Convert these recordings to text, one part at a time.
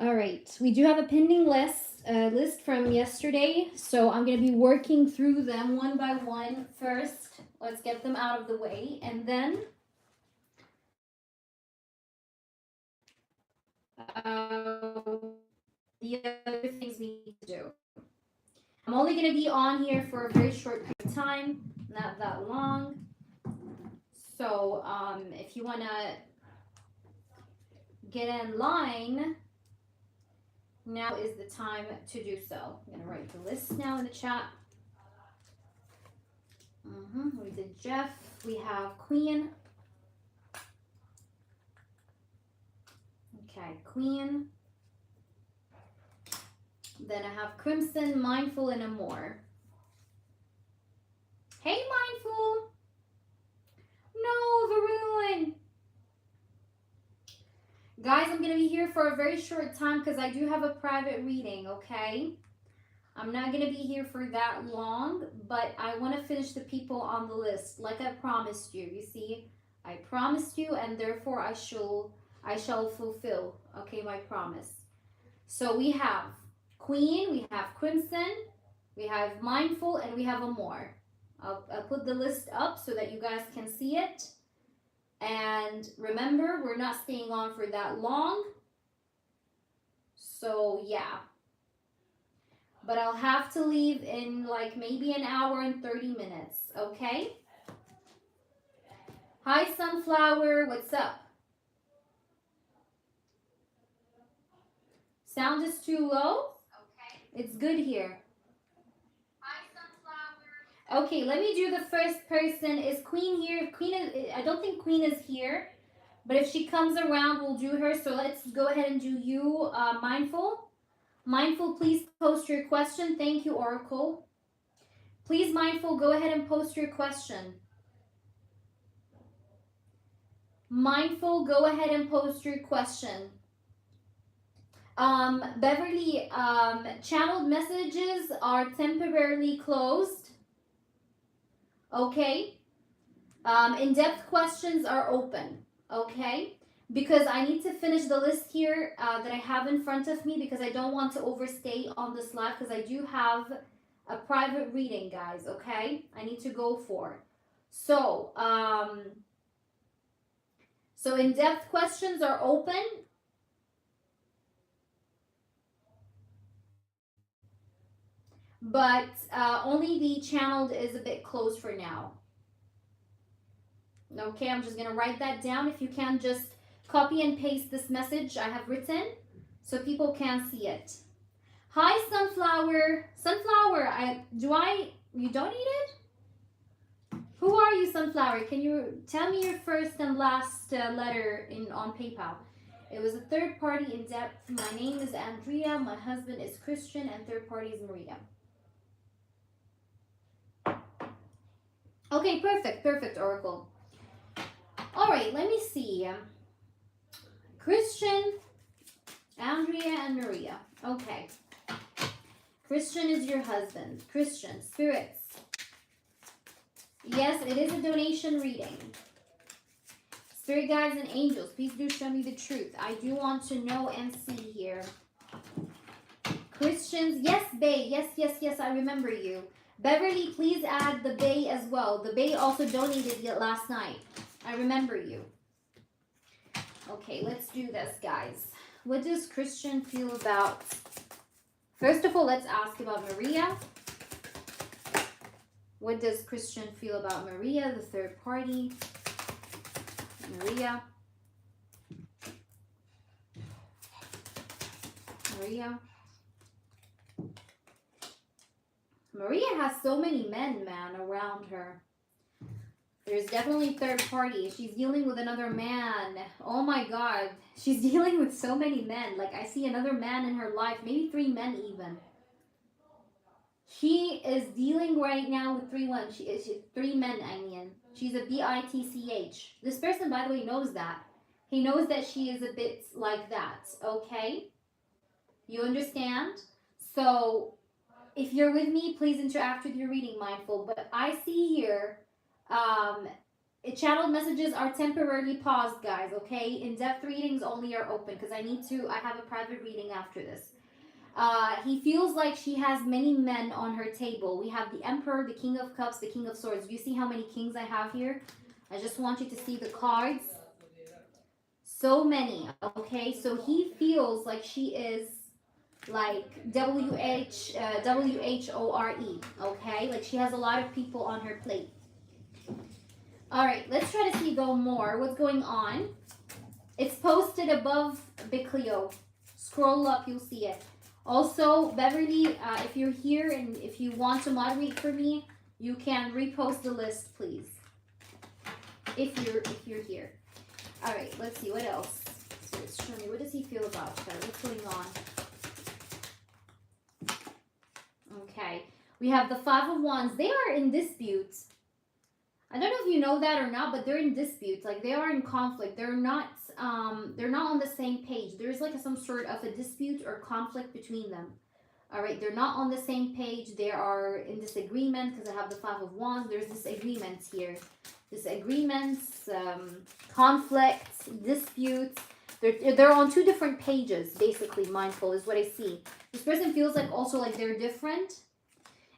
All right, we do have a pending list from yesterday, so I'm going to be working through them one by one. First, let's get them out of the way, and then the other things we need to do. I'm only going to be on here for a very short period of time, not that long. So if you want to get in line, now is the time to do so. I'm going to write the list now in the chat. We did Jeff. We have Queen. Okay, Queen. Then I have Crimson, Mindful, and Amor. Hey, Mindful. No, Varun. Guys, I'm going to be here for a very short time because I do have a private reading, okay? I'm not going to be here for that long, but I want to finish the people on the list like I promised you. You see, I promised you, and therefore I shall fulfill, okay, my promise. So we have Queen, we have Crimson, we have Mindful, and we have Amor. I'll put the list up so that you guys can see it. And remember, we're not staying on for that long. So yeah. But I'll have to leave in like maybe an hour and 30 minutes, okay? Hi, Sunflower, what's up? Sound is too low? Okay. It's good here. Hi, Sunflower. Okay, let me do the first person. Is Queen here? Queen is, I don't think Queen is here. But if she comes around, we'll do her. So let's go ahead and do you, Mindful. Mindful, please post your question. Thank you, Oracle. Please, Mindful, go ahead and post your question. Mindful, go ahead and post your question. Beverly, channeled messages are temporarily closed. Okay. In-depth questions are open. Okay. Because I need to finish the list here that I have in front of me because I don't want to overstay on this live because I do have a private reading, guys, okay? I need to go for. So in-depth questions are open. But only the channeled is a bit closed for now. Okay, I'm just going to write that down. If you can just copy and paste this message I have written so people can see it. Hi, Sunflower. Sunflower, you don't need it? Who are you, Sunflower? Can you tell me your first and last letter on PayPal? It was a third party in depth. My name is Andrea. My husband is Christian, and third party is Maria. Okay, perfect, Oracle. All right, let me see. Christian, Andrea, and Maria. Okay. Christian is your husband. Christian, spirits. Yes, it is a donation reading. Spirit guides and angels, please do show me the truth. I do want to know and see here. Christians, yes, Bay. Yes, I remember you. Beverly, please add the Bay as well. The Bay also donated last night. I remember you. Okay, let's do this, guys. What does Christian feel about... First of all, let's ask about Maria. What does Christian feel about Maria, the third party? Maria. Maria has so many men, man, around her. There's definitely third party. She's dealing with another man. Oh my God. She's dealing with so many men. Like, I see another man in her life. Maybe 3 men even. She is dealing right now with 3 men, I mean. She's a bitch. This person, by the way, knows that. He knows that she is a bit like that. Okay? You understand? So, if you're with me, please interact with your reading, Mindful. But I see here... channeled messages are temporarily paused, guys, okay? In-depth readings only are open because I have a private reading after this. He feels like she has many men on her table. We have the Emperor, the King of Cups, the King of Swords. Do you see how many kings I have here? I just want you to see the cards. So many, okay? So he feels like she is like WHORE, okay? Like she has a lot of people on her plate. All right, let's try to see though more. What's going on? It's posted above Biclio. Scroll up, you'll see it. Also, Beverly, if you're here and if you want to moderate for me, you can repost the list, please. If you're here. All right, let's see what else. So show me, what does he feel about her? What's going on? Okay, we have the Five of Wands. They are in dispute. I don't know if you know that or not, but they're in dispute. Like they are in conflict. They're not on the same page. There's like some sort of a dispute or conflict between them. All right, they're not on the same page. They are in disagreement because I have the Five of Wands. There's disagreements here. Disagreements, conflicts, disputes. They're on two different pages, basically. Mindful is what I see. This person feels like also like they're different.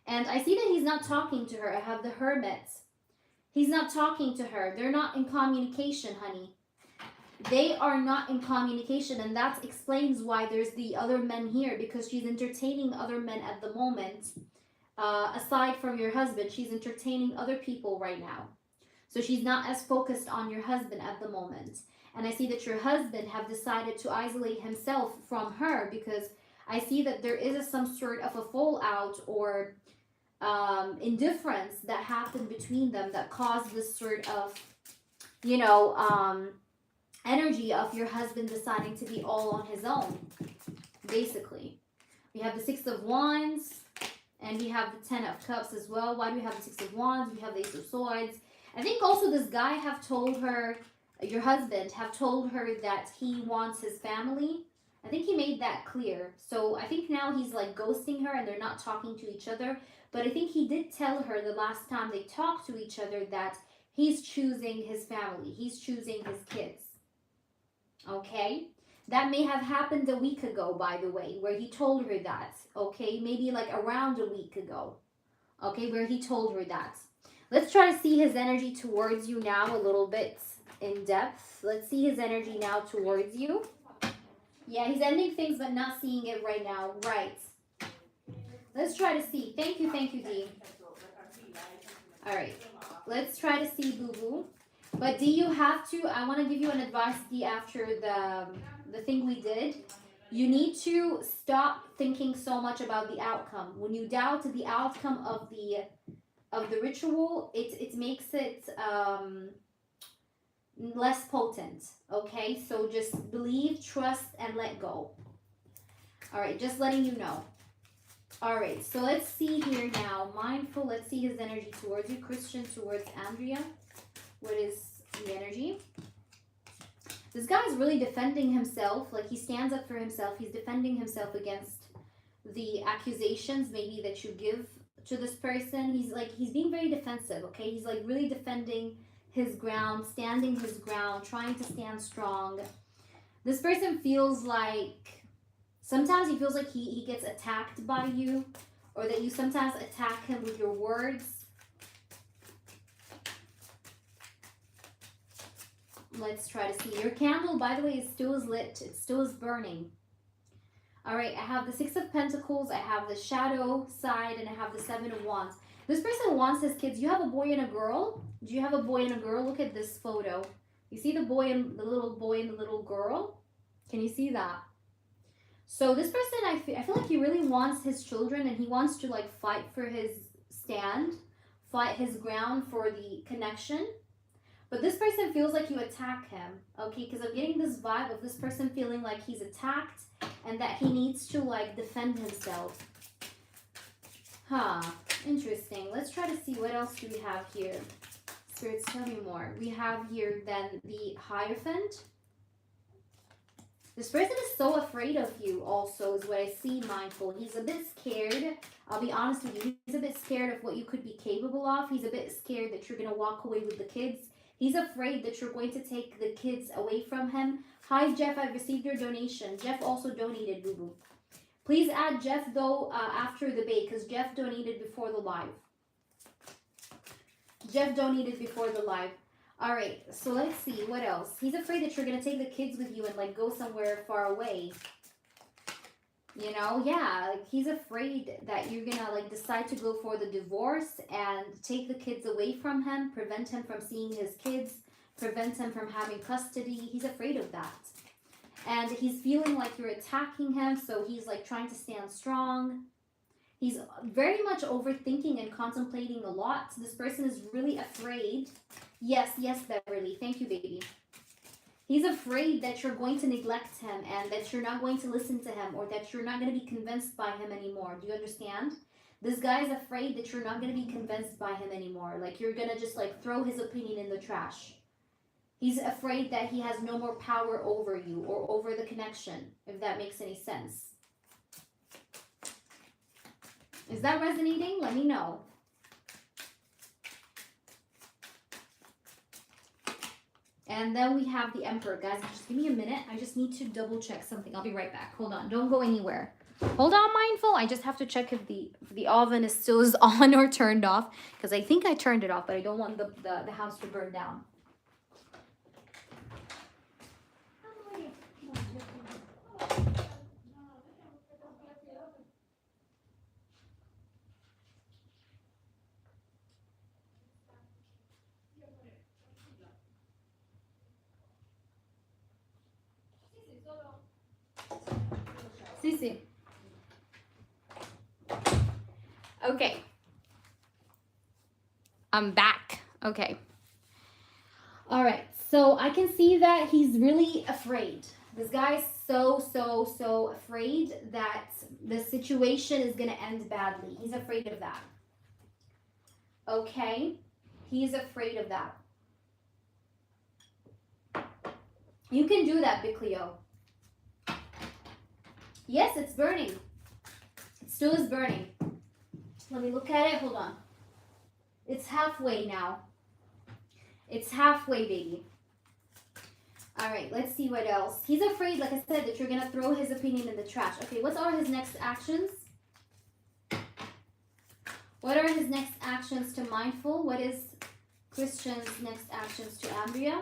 And I see that he's not talking to her. I have the Hermit. He's not talking to her. They're not in communication, honey. They are not in communication, and that explains why there's the other men here, because she's entertaining other men at the moment. Aside from your husband, she's entertaining other people right now. So she's not as focused on your husband at the moment. And I see that your husband have decided to isolate himself from her, because I see that there is some sort of a fallout or indifference that happened between them that caused this sort of, energy of your husband deciding to be all on his own, basically. We have the Six of Wands, and we have the Ten of Cups as well. Why do we have the Six of Wands? We have the Ace of Swords. I think also this guy have told her, your husband have told her that he wants his family. I think he made that clear. So I think now he's like ghosting her and they're not talking to each other. But I think he did tell her the last time they talked to each other that he's choosing his family. He's choosing his kids. Okay? That may have happened a week ago, by the way, where he told her that. Okay? Maybe like around a week ago. Okay? Where he told her that. Let's try to see his energy towards you now a little bit in depth. Let's see his energy now towards you. Yeah, he's ending things but not seeing it right now. Right. Let's try to see. Thank you, Dee. All right. Let's try to see, boo-boo. But Dee, you have to, I want to give you an advice, Dee, after the thing we did. You need to stop thinking so much about the outcome. When you doubt the outcome of the ritual, it makes it less potent. Okay? So just believe, trust, and let go. All right, just letting you know. All right, so let's see here now. Mindful, let's see his energy towards you. Christian towards Andrea. What is the energy? This guy is really defending himself. Like he stands up for himself. He's defending himself against the accusations maybe that you give to this person. He's being very defensive, okay? He's like really defending his ground, standing his ground, trying to stand strong. This person feels like, sometimes he feels like he gets attacked by you, or that you sometimes attack him with your words. Let's try to see. Your candle, by the way, is still lit. It still is burning. All right, I have the Six of Pentacles, I have the Shadow side, and I have the Seven of Wands. This person wants his kids. You have a boy and a girl? Do you have a boy and a girl? Look at this photo. You see the boy and the little girl? Can you see that? So this person, I feel like he really wants his children, and he wants to like fight for his stand, fight his ground for the connection. But this person feels like you attack him, okay? Because I'm getting this vibe of this person feeling like he's attacked and that he needs to like defend himself. Huh, interesting. Let's try to see what else do we have here. Spirits, tell me more. We have here then the Hierophant. This person is so afraid of you also is what I see, Mindful. He's a bit scared. I'll be honest with you. He's a bit scared of what you could be capable of. He's a bit scared that you're going to walk away with the kids. He's afraid that you're going to take the kids away from him. Hi, Jeff. I've received your donation. Jeff also donated, boo-boo. Please add Jeff, though, after the bait, because Jeff donated before the live. Jeff donated before the live. All right, so let's see. What else? He's afraid that you're going to take the kids with you and, like, go somewhere far away. You know, yeah, like he's afraid that you're gonna like decide to go for the divorce and take the kids away from him, prevent him from seeing his kids, prevent him from having custody. He's afraid of that. And he's feeling like you're attacking him, so he's like trying to stand strong. He's very much overthinking and contemplating a lot. This person is really afraid. Yes, Beverly. Thank you, baby. He's afraid that you're going to neglect him and that you're not going to listen to him or that you're not going to be convinced by him anymore. Do you understand? This guy is afraid that you're not going to be convinced by him anymore. Like you're going to just like throw his opinion in the trash. He's afraid that he has no more power over you or over the connection, if that makes any sense. Is that resonating? Let me know. And then we have the Emperor. Guys, just give me a minute. I just need to double check something. I'll be right back. Hold on. Don't go anywhere. Hold on, Mindful. I just have to check if the oven is still on or turned off. Because I think I turned it off, but I don't want the house to burn down. Sisi. Okay. I'm back. Okay. All right. So I can see that he's really afraid. This guy is so afraid that the situation is going to end badly. He's afraid of that. Okay. He's afraid of that. You can do that, Big Cleo. Yes, it's burning. It still is burning. Let me look at it. Hold on. It's halfway now. It's halfway, baby. All right, let's see what else. He's afraid, like I said, that you're going to throw his opinion in the trash. Okay, what are his next actions? What are his next actions to Mindful? What is Christian's next actions to Ambria?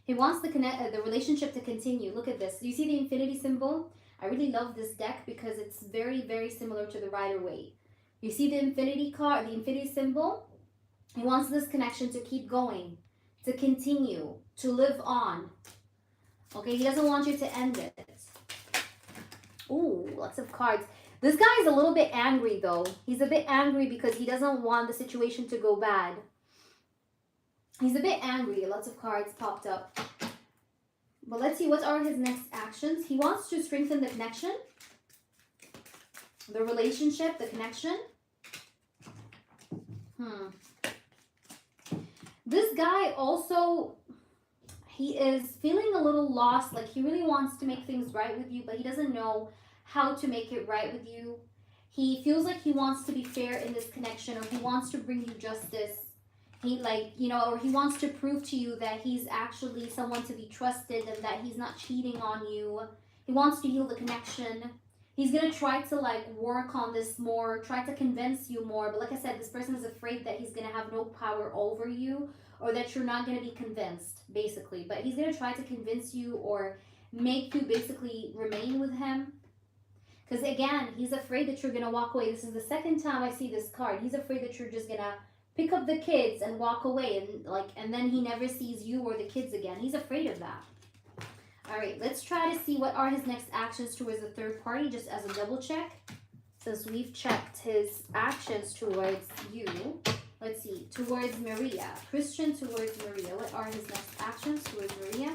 He wants the relationship to continue. Look at this. Do you see the infinity symbol? I really love this deck because it's very similar to the Rider-Waite. You see the infinity card, the infinity symbol? He wants this connection to keep going, to continue, to live on. Okay, he doesn't want you to end it. Ooh, lots of cards. This guy is a little bit angry though. He's a bit angry because he doesn't want the situation to go bad. He's a bit angry. Lots of cards popped up. But let's see, what are his next actions? He wants to strengthen the connection, the relationship, the connection. This guy also, he is feeling a little lost. Like he really wants to make things right with you, but he doesn't know how to make it right with you. He feels like he wants to be fair in this connection, or he wants to bring you justice. He or he wants to prove to you that he's actually someone to be trusted and that he's not cheating on you. He wants to heal the connection. He's going to try to work on this more, try to convince you more. But like I said, this person is afraid that he's going to have no power over you or that you're not going to be convinced, basically. But he's going to try to convince you or make you basically remain with him. Because again, he's afraid that you're going to walk away. This is the second time I see this card. He's afraid that you're just going to pick up the kids and walk away and then he never sees you or the kids again. He's afraid of that. All right, let's try to see what are his next actions towards the third party, just as a double check. Since we've checked his actions towards you. Let's see, towards Maria. Christian towards Maria. What are his next actions towards Maria?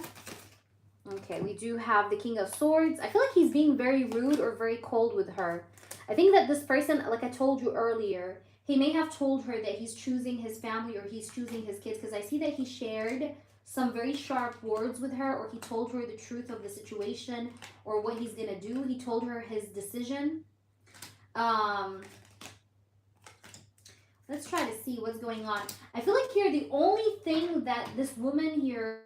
Okay, we do have the King of Swords. I feel like he's being very rude or very cold with her. I think that this person, like I told you earlier, he may have told her that he's choosing his family or he's choosing his kids, because I see that he shared some very sharp words with her, or he told her the truth of the situation or what he's going to do. He told her his decision. Let's try to see what's going on. I feel like here the only thing that this woman here,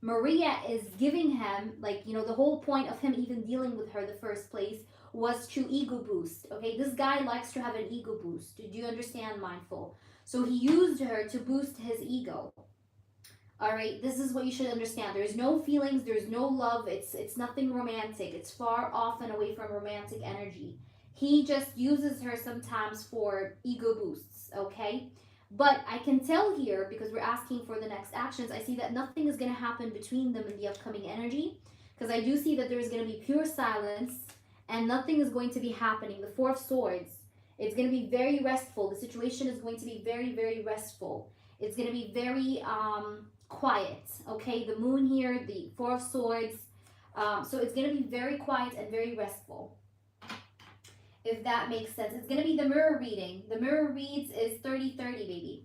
Maria, is giving him, like, you know, the whole point of him even dealing with her the first place was to ego boost. Okay, this guy likes to have an ego boost. Do you understand, mindful? So he used her to boost his ego. All right, this is what you should understand. There's no feelings, there's no love. It's nothing romantic. It's far off and away from romantic energy. He just uses her sometimes for ego boosts, okay? But I can tell here, because we're asking for the next actions, I see that nothing is going to happen between them in the upcoming energy, because I do see that there's going to be pure silence and nothing is going to be happening. The Four of Swords, it's going to be very restful. The situation is going to be very, very restful. It's going to be very quiet, okay? The Moon here, the Four of Swords. So it's going to be very quiet and very restful, if that makes sense. It's going to be the mirror reading. The mirror reads is 30-30, baby.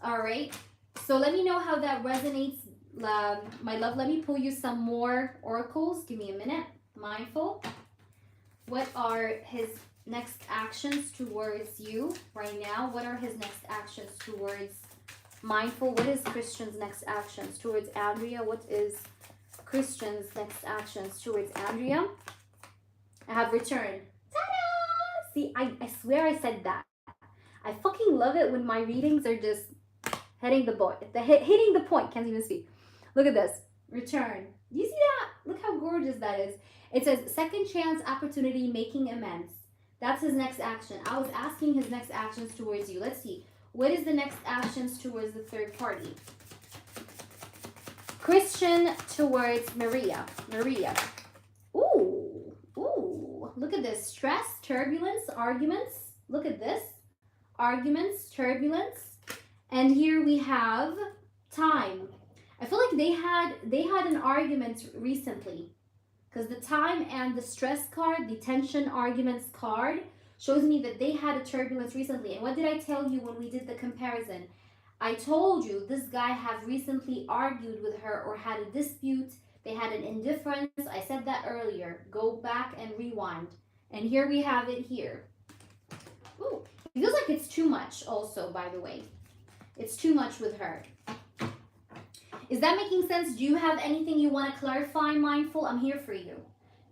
All right. So let me know how that resonates, my love. Let me pull you some more oracles. Give me a minute. Mindful. What are his next actions towards you right now? What are his next actions towards mindful? What is Christian's next actions towards Andrea? What is Christian's next actions towards Andrea? I have returned. Ta-da! See, I swear I said that. I fucking love it when my readings are just hitting the point. Can't even speak. Look at this. Return. Do you see that? Look how gorgeous that is. It says second chance, opportunity, making amends. That's his next action. I was asking his next actions towards you. Let's see. What is the next actions towards the third party? Christian towards Maria. Maria. Ooh. Ooh. Look at this. Stress, turbulence, arguments. Look at this. Arguments, turbulence. And here we have time. I feel like they had an argument recently, because the time and the stress card, the tension arguments card, shows me that they had a turbulence recently. And what did I tell you when we did the comparison? I told you this guy have recently argued with her or had a dispute. They had an indifference. I said that earlier. Go back and rewind. And here we have it here. Ooh, it feels like it's too much also, by the way. It's too much with her. Is that making sense? Do you have anything you want to clarify, mindful? I'm here for you.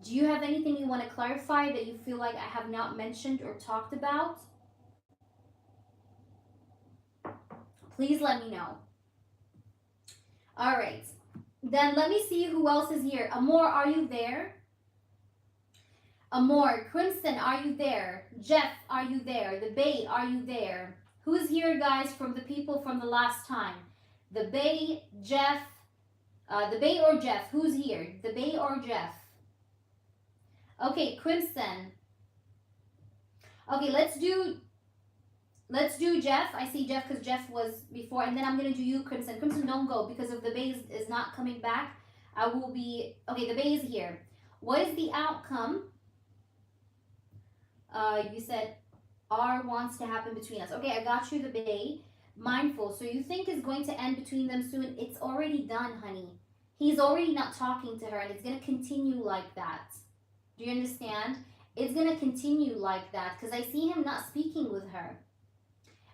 Do you have anything you want to clarify that you feel like I have not mentioned or talked about? Please let me know. All right. Then let me see who else is here. Amor, are you there? Amor, Crimson, are you there? Jeff, are you there? The Bay, are you there? Who's here, guys, from the people from the last time? The Bay, Jeff, the Bay or Jeff? Who's here? The Bay or Jeff? Okay, Crimson. Okay, let's do Jeff. I see Jeff because Jeff was before, and then I'm gonna do you, Crimson. Crimson, don't go because if the Bay is not coming back, I will be okay. The Bay is here. What is the outcome? You said R wants to happen between us. Okay, I got you, the Bay. Mindful. So you think it's going to end between them soon? It's already done, honey. He's already not talking to her, and it's going to continue like that. Do you understand? It's going to continue like that because I see him not speaking with her.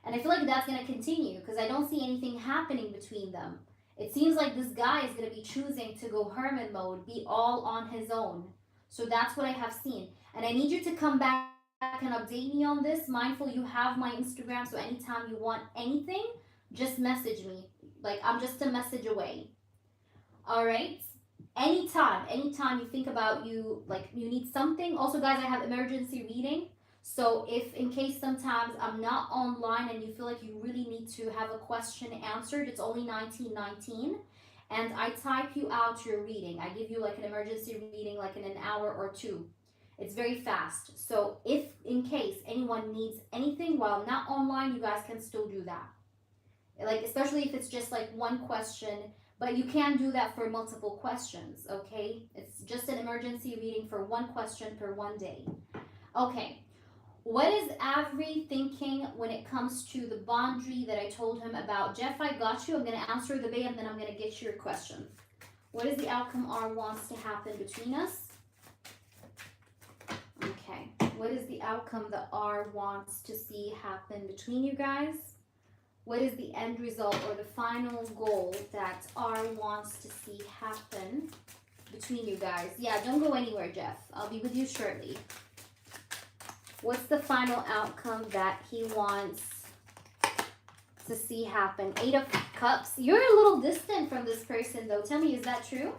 And I feel like that's going to continue because I don't see anything happening between them. It seems like this guy is going to be choosing to go hermit mode, be all on his own. So that's what I have seen. And I need you to come back and update me on this. Mindful, you have my Instagram, so anytime you want anything, just message me. Like, I'm just a message away. All right? Anytime you think about you need something. Also, guys, I have emergency reading. So if in case sometimes I'm not online and you feel like you really need to have a question answered, it's only $19.19. And I type you out your reading. I give you like an emergency reading like in an hour or two. It's very fast. So if in case anyone needs anything while not online, you guys can still do that. Like, especially if it's just like one question, but you can do that for multiple questions, okay? It's just an emergency reading for one question per one day. Okay. What is Avery thinking when it comes to the boundary that I told him about? Jeff, I got you. I'm going to answer the Bay and then I'm going to get your question. What is the outcome R wants to happen between us? Okay. What is the outcome that R wants to see happen between you guys? What is the end result or the final goal that R wants to see happen between you guys? Yeah, don't go anywhere, Jeff. I'll be with you shortly. What's the final outcome that he wants to see happen? 8 of Cups. You're a little distant from this person, though. Tell me, is that true?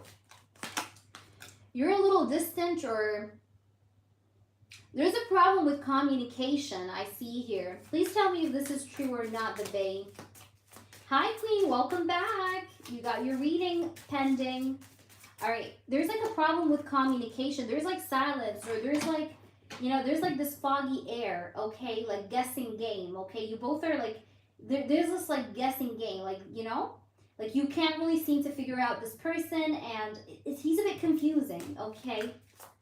You're a little distant, or there's a problem with communication I see here. Please tell me if this is true or not, the Bae. Hi, Queen. Welcome back. You got your reading pending. All right. There's like a problem with communication. There's like silence, or there's like, you know, there's like this foggy air, okay? Like guessing game, okay? You both are like, there's this like guessing game, like, you know? Like you can't really seem to figure out this person, and he's a bit confusing, okay?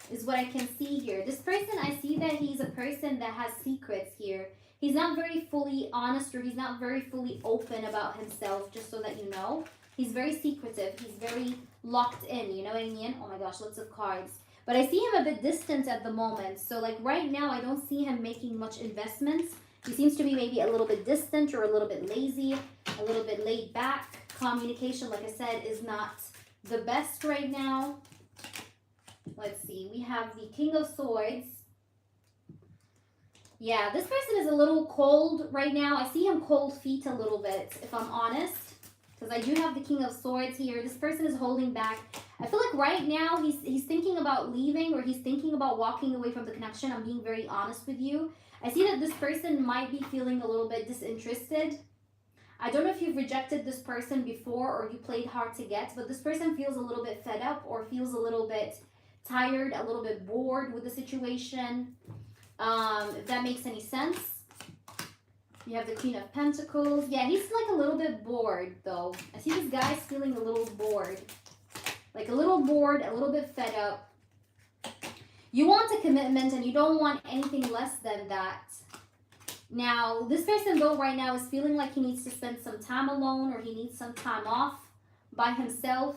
Is what I can see here. This person, I see that he's a person that has secrets here. He's not very fully honest, or he's not very fully open about himself, just so that you know. He's very secretive. He's very locked in, you know what I mean? Oh my gosh, lots of cards. But I see him a bit distant at the moment. So like right now, I don't see him making much investments. He seems to be maybe a little bit distant, or a little bit lazy, a little bit laid back. Communication, like I said, is not the best right now. Let's see. We have the King of Swords. Yeah, this person is a little cold right now. I see him cold feet a little bit, if I'm honest. Because I do have the King of Swords here. This person is holding back. I feel like right now he's thinking about leaving, or he's thinking about walking away from the connection. I'm being very honest with you. I see that this person might be feeling a little bit disinterested. I don't know if you've rejected this person before, or you played hard to get, but this person feels a little bit fed up, or feels a little bit tired, a little bit bored with the situation. If that makes any sense. You have the Queen of Pentacles. Yeah, he's like a little bit bored, though. I see this guy's feeling a little bored. Like a little bored, a little bit fed up. You want a commitment, and you don't want anything less than that. Now, this person, though, right now is feeling like he needs to spend some time alone, or he needs some time off by himself.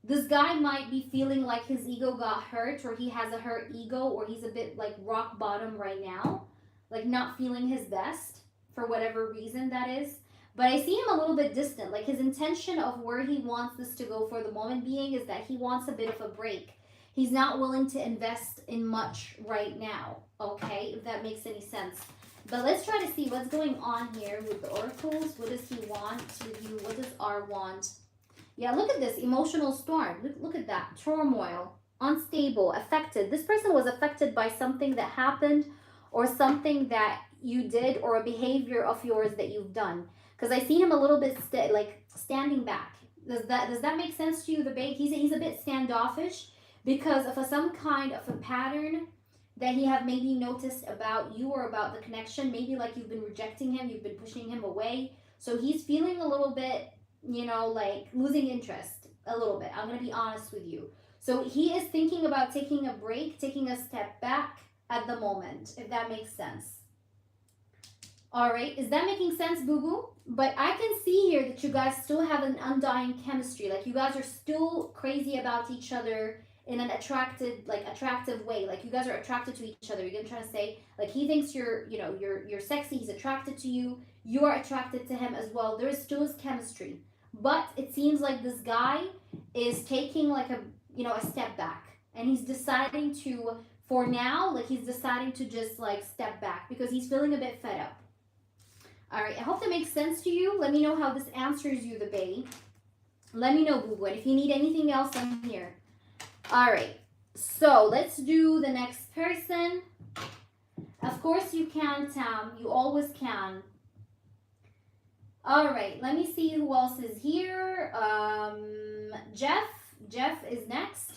This guy might be feeling like his ego got hurt, or he has a hurt ego, or he's a bit like rock bottom right now. Like not feeling his best for whatever reason that is. But I see him a little bit distant. Like his intention of where he wants this to go for the moment being is that he wants a bit of a break. He's not willing to invest in much right now. Okay, if that makes any sense. But let's try to see what's going on here with the oracles. What does he want with you? What does R want? Yeah, look at this. Emotional storm. Look at that. Turmoil. Unstable. Affected. This person was affected by something that happened, or something that you did, or a behavior of yours that you've done. Because I see him a little bit like standing back. Does that make sense to you, the Bae? He's a bit standoffish because of some kind of a pattern that he have maybe noticed about you, or about the connection. Maybe like you've been rejecting him, you've been pushing him away. So he's feeling a little bit, you know, like losing interest a little bit. I'm going to be honest with you. So he is thinking about taking a break, taking a step back at the moment, if that makes sense. All right, is that making sense, boo-boo? But I can see here that you guys still have an undying chemistry. Like you guys are still crazy about each other in an attractive way. Like you guys are attracted to each other. You're gonna try to say, like, he thinks you're sexy, he's attracted to you, you're attracted to him as well. There is still chemistry. But it seems like this guy is taking like a step back, and he's deciding to, for now, like he's deciding to just like step back because he's feeling a bit fed up. All right, I hope that makes sense to you. Let me know how this answers you, the Bae. Let me know, boo-boo. And if you need anything else, I'm here. All right, so let's do the next person. Of course you can, Tam. You always can. All right, let me see who else is here. Jeff. Jeff is next.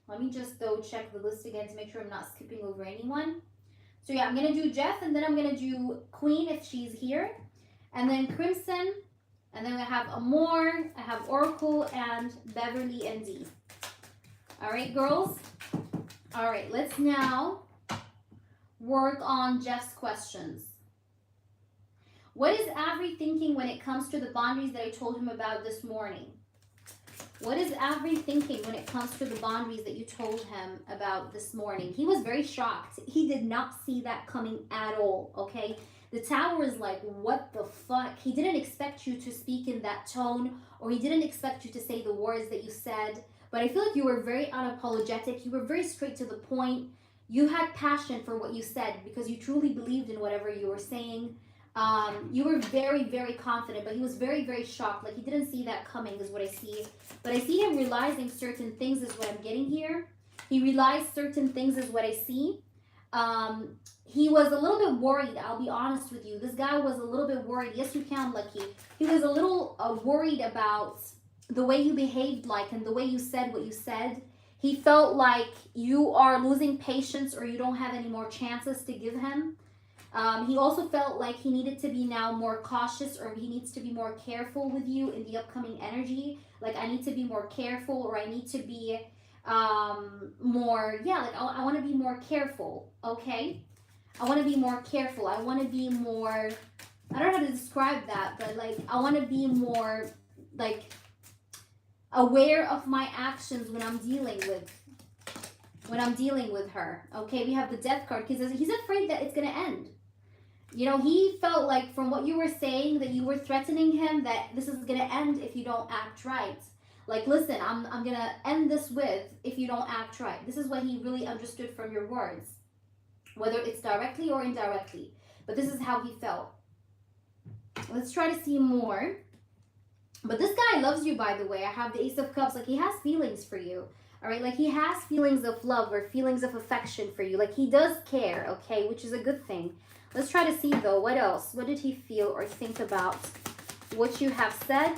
Let me just check the list again to make sure I'm not skipping over anyone. So yeah, I'm going to do Jeff, and then I'm going to do Queen if she's here. And then Crimson. And then I have Amor, I have Oracle, and Beverly and Dee. All right, girls. All right, let's now work on Jeff's questions. What is Avery thinking when it comes to the boundaries that I told him about this morning? What is Avery thinking when it comes to the boundaries that you told him about this morning? He was very shocked. He did not see that coming at all, okay? The Tower is like, what the fuck? He didn't expect you to speak in that tone, or he didn't expect you to say the words that you said. But I feel like you were very unapologetic. You were very straight to the point. You had passion for what you said because you truly believed in whatever you were saying. You were very, very confident, but he was very, very shocked. Like he didn't see that coming, is what I see. But I see him realizing certain things, is what I'm getting here. He realized certain things, is what I see. He was a little bit worried. I'll be honest with you. This guy was a little bit worried. Yes, you can, Lucky. He was a little worried about the way you behaved, like, and the way you said what you said. He felt like you are losing patience, or you don't have any more chances to give him. He also felt like he needed to be now more cautious, or he needs to be more careful with you in the upcoming energy. Like, I need to be more careful, or I need to be more, yeah, like I want to be more careful, okay? I want to be more careful. I want to be more, I don't know how to describe that, but like, I want to be more, like, aware of my actions when I'm dealing with her, okay? We have the Death card because he's afraid that it's going to end. You know, he felt like from what you were saying that you were threatening him that this is going to end if you don't act right. Like, listen, I'm going to end this with if you don't act right. This is what he really understood from your words, whether it's directly or indirectly. But this is how he felt. Let's try to see more. But this guy loves you, by the way. I have the Ace of Cups. Like, he has feelings for you. All right? Like, he has feelings of love or feelings of affection for you. Like, he does care, okay? Which is a good thing. Let's try to see, though. What else? What did he feel or think about what you have said?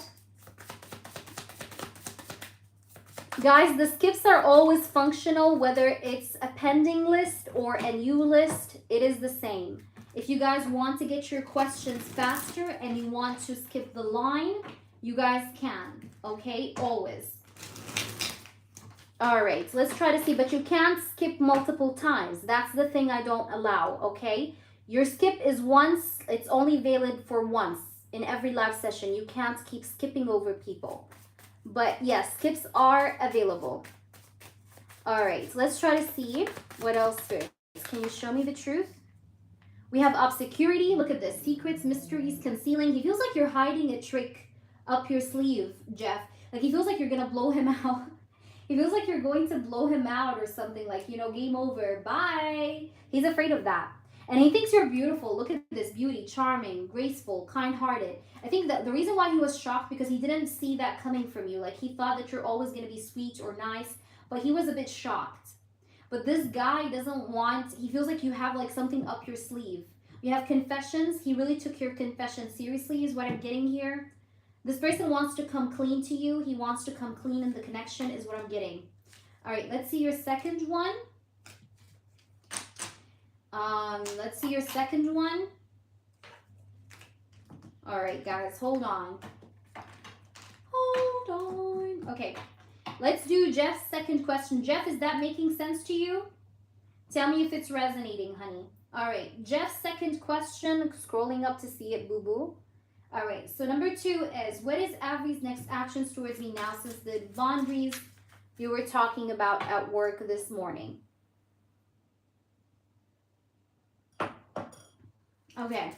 Guys, the skips are always functional, whether it's a pending list or a new list, it is the same. If you guys want to get your questions faster and you want to skip the line, you guys can, okay? Always. All right, let's try to see, but you can't skip multiple times. That's the thing I don't allow, okay? Your skip is once, it's only valid for once in every live session. You can't keep skipping over people. But yes, skips are available. All right, let's try to see what else there is. Can you show me the truth? We have obscurity. Look at this. Secrets, mysteries, concealing. He feels like you're hiding a trick up your sleeve, Jeff. Like, he feels like you're going to blow him out. He feels like you're going to blow him out or something, like, you know, game over. Bye. He's afraid of that. And he thinks you're beautiful. Look at this beauty, charming, graceful, kind-hearted. I think that the reason why he was shocked because he didn't see that coming from you. Like, he thought that you're always going to be sweet or nice, but he was a bit shocked. But this guy doesn't want, he feels like you have like something up your sleeve. You have confessions. He really took your confession seriously is what I'm getting here. This person wants to come clean to you. He wants to come clean in the connection is what I'm getting. All right, let's see your second one. Let's see your second one. All right, guys, hold on. Hold on. Okay, let's do Jeff's second question. Jeff, is that making sense to you? Tell me if it's resonating, honey. All right, Jeff's second question, scrolling up to see it, boo-boo. All right, so number 2 is, what is Avery's next actions towards me now since the boundaries you were talking about at work this morning? Okay.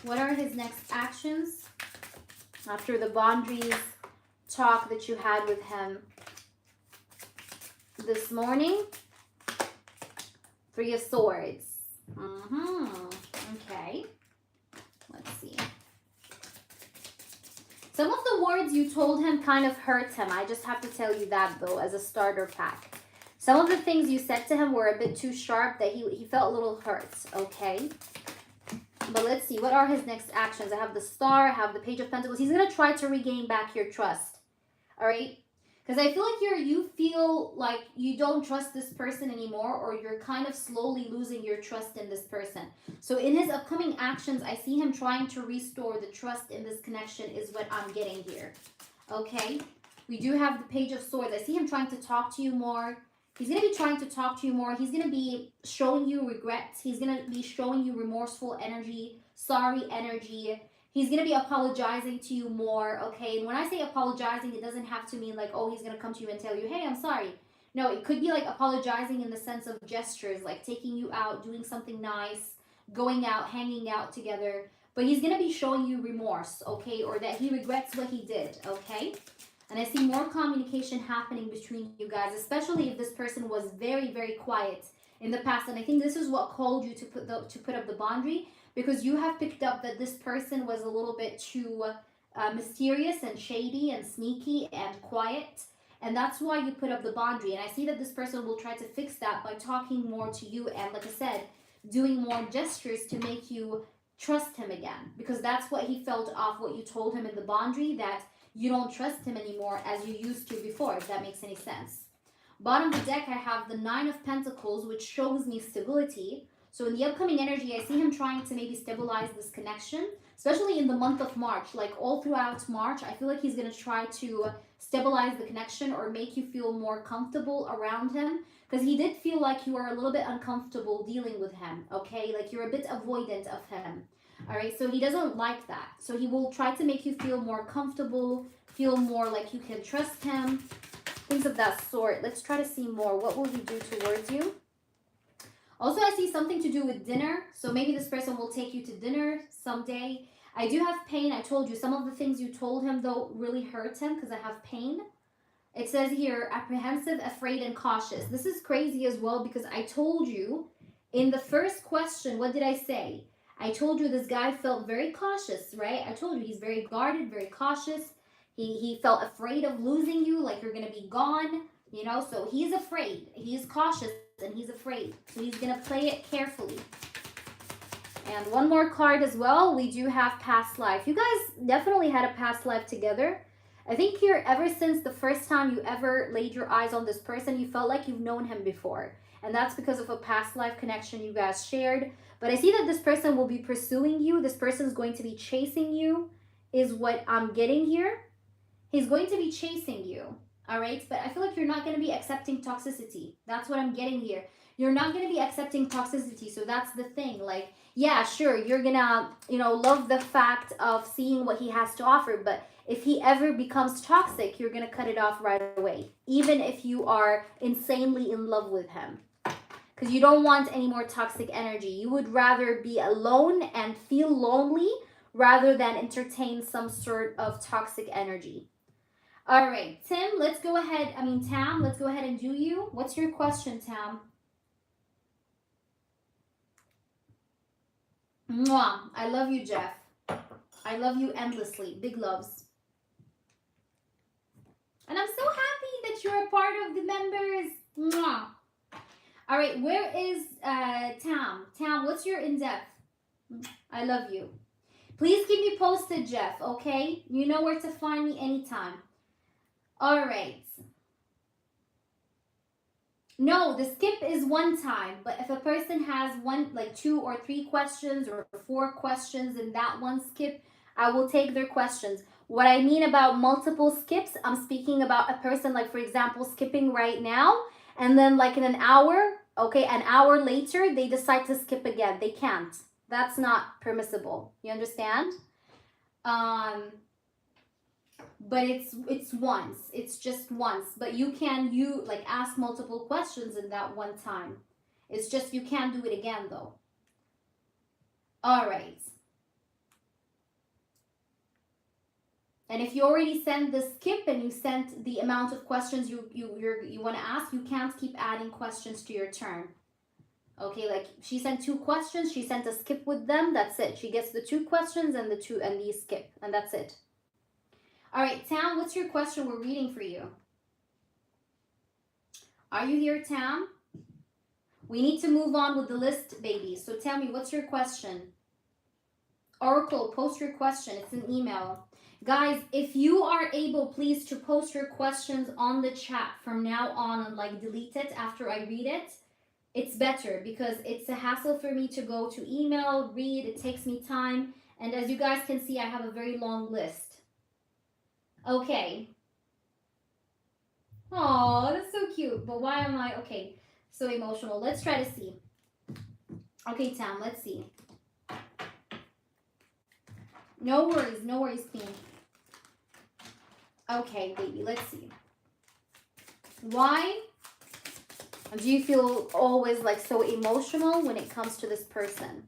What are his next actions after the boundaries talk that you had with him this morning? 3 of Swords. Okay. Let's see. Some of the words you told him kind of hurt him. I just have to tell you that, though, as a starter pack. Some of the things you said to him were a bit too sharp that he felt a little hurt, okay? But let's see. What are his next actions? I have the Star. I have the Page of Pentacles. He's going to try to regain back your trust, all right? Because I feel like you feel like you don't trust this person anymore, or you're kind of slowly losing your trust in this person. So in his upcoming actions, I see him trying to restore the trust in this connection is what I'm getting here, okay? We do have the Page of Swords. I see him trying to talk to you more. He's going to be trying to talk to you more. He's going to be showing you regrets. He's going to be showing you remorseful energy, sorry energy. He's going to be apologizing to you more, okay? And when I say apologizing, it doesn't have to mean like, oh, he's going to come to you and tell you, hey, I'm sorry. No, it could be like apologizing in the sense of gestures, like taking you out, doing something nice, going out, hanging out together. But he's going to be showing you remorse, okay? Or that he regrets what he did, okay? And I see more communication happening between you guys, especially if this person was very, very quiet in the past. And I think this is what called you to put up the boundary, because you have picked up that this person was a little bit too mysterious and shady and sneaky and quiet. And that's why you put up the boundary. And I see that this person will try to fix that by talking more to you. And like I said, doing more gestures to make you trust him again. Because that's what he felt off what you told him in the boundary, that you don't trust him anymore as you used to before, if that makes any sense. Bottom of the deck, I have the Nine of Pentacles, which shows me stability. So in the upcoming energy, I see him trying to maybe stabilize this connection, especially in the month of March. Like all throughout March, I feel like he's going to try to stabilize the connection or make you feel more comfortable around him, because he did feel like you were a little bit uncomfortable dealing with him, okay? Like you're a bit avoidant of him, all right? So he doesn't like that. So he will try to make you feel more comfortable, feel more like you can trust him, things of that sort. Let's try to see more. What will he do towards you? Also, I see something to do with dinner. So maybe this person will take you to dinner someday. I do have pain. I told you some of the things you told him, though, really hurt him because I have pain. It says here, apprehensive, afraid, and cautious. This is crazy as well, because I told you in the first question, what did I say? I told you this guy felt very cautious, right? I told you he's very guarded, very cautious. He felt afraid of losing you, like you're going to be gone, you know? So he's afraid. He's cautious and he's afraid. So he's going to play it carefully. And one more card as well. We do have past life. You guys definitely had a past life together. I think here, ever since the first time you ever laid your eyes on this person, you felt like you've known him before. And that's because of a past life connection you guys shared. But I see that this person will be pursuing you. This person is going to be chasing you, is what I'm getting here. He's going to be chasing you, all right? But I feel like you're not going to be accepting toxicity. That's what I'm getting here. You're not going to be accepting toxicity. So that's the thing. Like, yeah, sure, you're going to, you know, love the fact of seeing what he has to offer. But if he ever becomes toxic, you're going to cut it off right away, even if you are insanely in love with him. Because you don't want any more toxic energy. You would rather be alone and feel lonely rather than entertain some sort of toxic energy. All right, Tam, let's go ahead and do you. What's your question, Tam? Mwah. I love you, Jeff. I love you endlessly. Big loves. And I'm so happy that you're a part of the members. Mwah. All right, where is Tam? Tam, what's your in-depth? I love you. Please keep me posted, Jeff, okay? You know where to find me anytime. All right. No, the skip is one time, but if a person has like 2 or 3 questions or 4 questions in that one skip, I will take their questions. What I mean about multiple skips, I'm speaking about a person, like, for example, skipping right now, and then like in an hour, okay, an hour later, they decide to skip again. They can't. That's not permissible. You understand? But it's once. It's just once. But you like ask multiple questions in that one time. It's just you can't do it again though. All right. And if you already sent the skip and you sent the amount of questions you want to ask, you can't keep adding questions to your turn. Okay, like she sent 2 questions, she sent a skip with them, that's it. She gets the 2 questions and the skip, and that's it. All right, Tam, what's your question? We're reading for you. Are you here, Tam? We need to move on with the list, baby. So tell me, what's your question? Oracle, post your question. It's an email. Guys, if you are able, please, to post your questions on the chat from now on and like delete it after I read it. It's better because it's a hassle for me to go to email, read. It takes me time. And as you guys can see, I have a very long list. Okay. Oh, that's so cute. But why am I, okay, so emotional? Let's try to see. Okay, Tam, let's see. No worries, Queen. Okay, baby, let's see. Why do you feel always like so emotional when it comes to this person?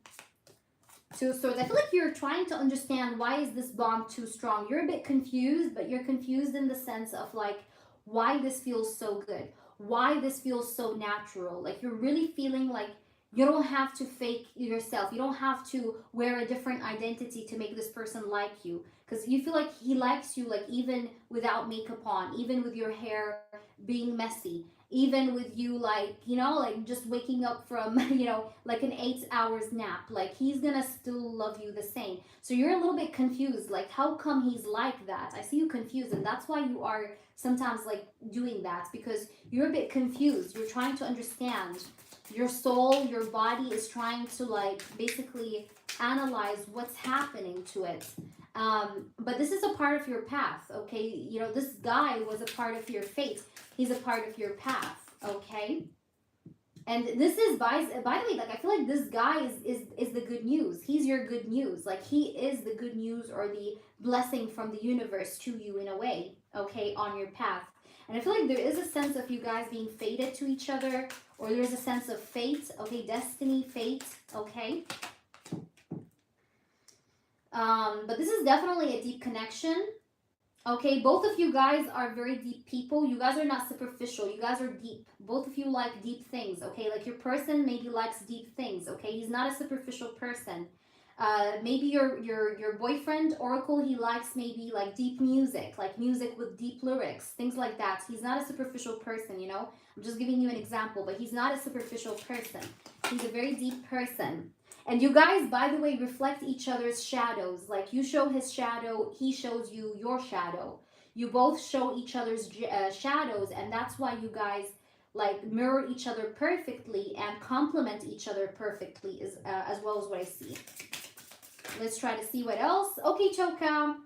Two of Swords. I feel like you're trying to understand why is this bond too strong. You're a bit confused, but you're confused in the sense of like why this feels so good. Why this feels so natural. Like you're really feeling like you don't have to fake yourself. You don't have to wear a different identity to make this person like you. Because you feel like he likes you like even without makeup on, even with your hair being messy, even with you like, you know, like just waking up from, you know, like an 8 hours nap. Like he's gonna still love you the same. So you're a little bit confused. Like how come he's like that? I see you confused, and that's why you are sometimes like doing that, because you're a bit confused. You're trying to understand. Your soul, your body is trying to like basically analyze what's happening to it. But this is a part of your path, okay? You know, this guy was a part of your fate. He's a part of your path, okay? And this is, by the way, like I feel like this guy is the good news. He's your good news. Like he is the good news or the blessing from the universe to you in a way, okay, on your path. And I feel like there is a sense of you guys being fated to each other, or there's a sense of fate, okay, destiny, fate, okay? But this is definitely a deep connection, okay? Both of you guys are very deep people. You guys are not superficial. You guys are deep. Both of you like deep things, okay? Like your person maybe likes deep things, okay? He's not a superficial person. Maybe your boyfriend, Oracle, he likes maybe like deep music, like music with deep lyrics, things like that. He's not a superficial person, you know? I'm just giving you an example, but he's not a superficial person. He's a very deep person. And you guys, by the way, reflect each other's shadows. Like you show his shadow, he shows you your shadow. You both show each other's shadows, and that's why you guys like mirror each other perfectly and complement each other perfectly, as well as what I see. Let's try to see what else. Okay, Toka.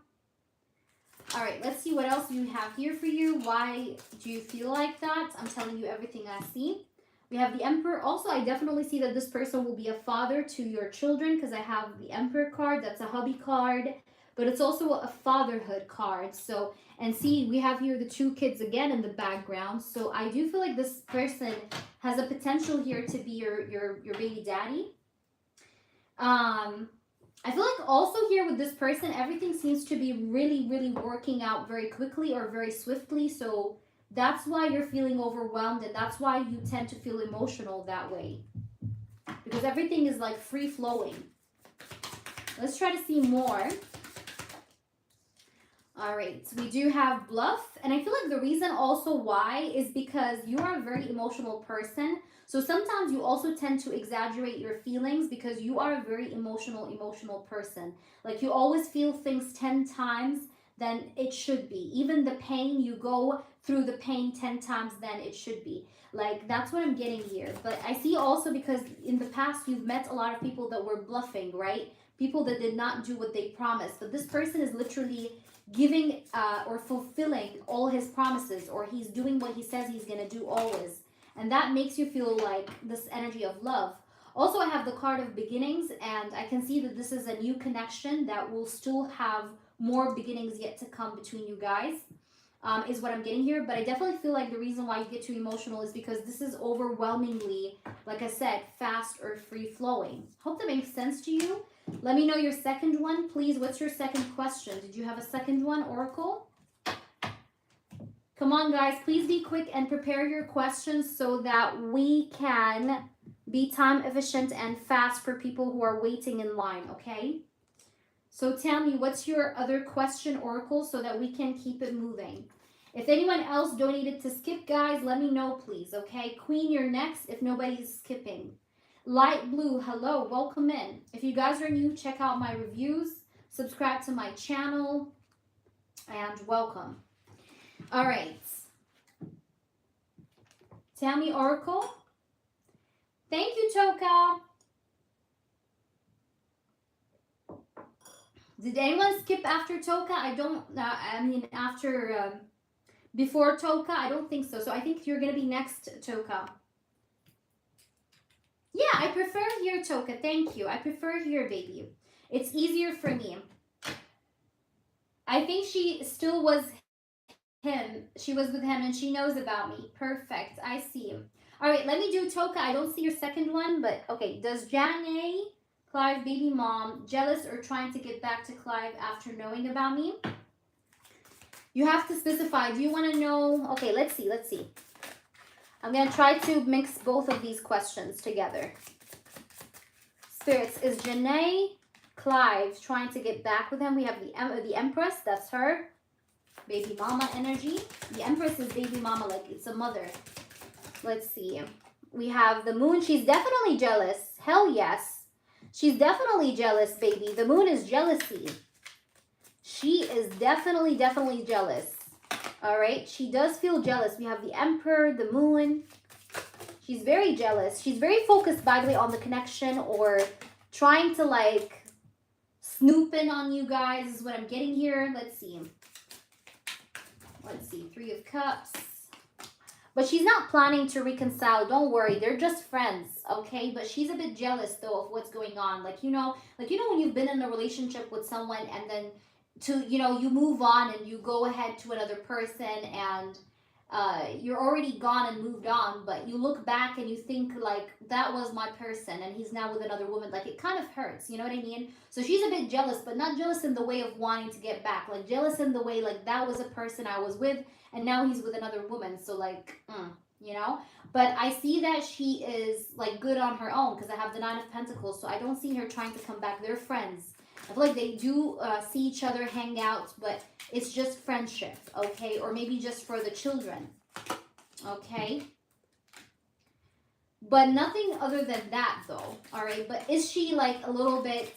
All right, let's see what else you have here for you. Why do you feel like that? I'm telling you everything I see. We have the Emperor. Also, I definitely see that this person will be a father to your children, because I have the Emperor card. That's a hubby card, but it's also a fatherhood card. So, and see, we have here the 2 kids again in the background. So I do feel like this person has a potential here to be your baby daddy. I feel like also here with this person, everything seems to be really, really working out very quickly or very swiftly. So that's why you're feeling overwhelmed, and that's why you tend to feel emotional that way, because everything is like free flowing. Let's try to see more. All right, so we do have Bluff, and I feel like the reason also why is because you are a very emotional person. So sometimes you also tend to exaggerate your feelings because you are a very emotional person. Like you always feel things 10 times than it should be. Even the pain, you go through the pain 10 times than it should be. Like that's what I'm getting here. But I see also because in the past you've met a lot of people that were bluffing, right? People that did not do what they promised. But this person is literally giving or fulfilling all his promises, or he's doing what he says he's going to do always. And that makes you feel like this energy of love. Also, I have the card of beginnings, and I can see that this is a new connection that will still have more beginnings yet to come between you guys, is what I'm getting here. But I definitely feel like the reason why you get too emotional is because this is overwhelmingly, like I said, fast or free flowing. Hope that makes sense to you. Let me know your second one, please. What's your second question? Did you have a second one, Oracle? Come on, guys. Please be quick and prepare your questions so that we can be time efficient and fast for people who are waiting in line, okay? So tell me, what's your other question, Oracle, so that we can keep it moving? If anyone else donated to skip, guys, let me know, please, okay? Queen, you're next if nobody's skipping. Light Blue, hello, welcome in. If you guys are new, check out my reviews, subscribe to my channel, and welcome. All right. Tell me, Oracle. Thank you, Toka. Did anyone skip after Toka? I don't, I mean, after, before Toka? I don't think so. So I think you're going to be next, Toka. Yeah, I prefer here, Toka. Thank you. I prefer here, baby. It's easier for me. I think she still was him. She was with him and she knows about me. Perfect. I see him. All right, let me do Toka. I don't see your second one, but okay. Does Janae, Clive, baby mom, jealous or trying to get back to Clive after knowing about me? You have to specify. Do you want to know? Okay, let's see. Let's see. I'm going to try to mix both of these questions together. Spirits, is Janae, Clive trying to get back with him? We have the Empress. That's her. Baby mama energy. The Empress is baby mama, like it's a mother. Let's see. We have the moon. She's definitely jealous. Hell yes. She's definitely jealous, baby. The moon is jealousy. She is definitely jealous. All right. She does feel jealous. We have the Emperor, the moon. She's very jealous. She's very focused, by the way, on the connection or trying to like snoop in on you guys is what I'm getting here. Let's see. Let's see. 3 of Cups. But she's not planning to reconcile. Don't worry. They're just friends, okay? But she's a bit jealous, though, of what's going on. Like, you know when you've been in a relationship with someone and then you move on and you go ahead to another person and you're already gone and moved on, but you look back and you think, like, that was my person and he's now with another woman. Like, it kind of hurts. You know what I mean? So she's a bit jealous, but not jealous in the way of wanting to get back. Like, jealous in the way, like, that was a person I was with and now he's with another woman. So, like, you know? But I see that she is, like, good on her own because I have the 9 of Pentacles. So I don't see her trying to come back. They're friends. I feel like they do see each other, hang out, but it's just friendship, okay? Or maybe just for the children, okay? But nothing other than that, though, all right? But is she, like, a little bit,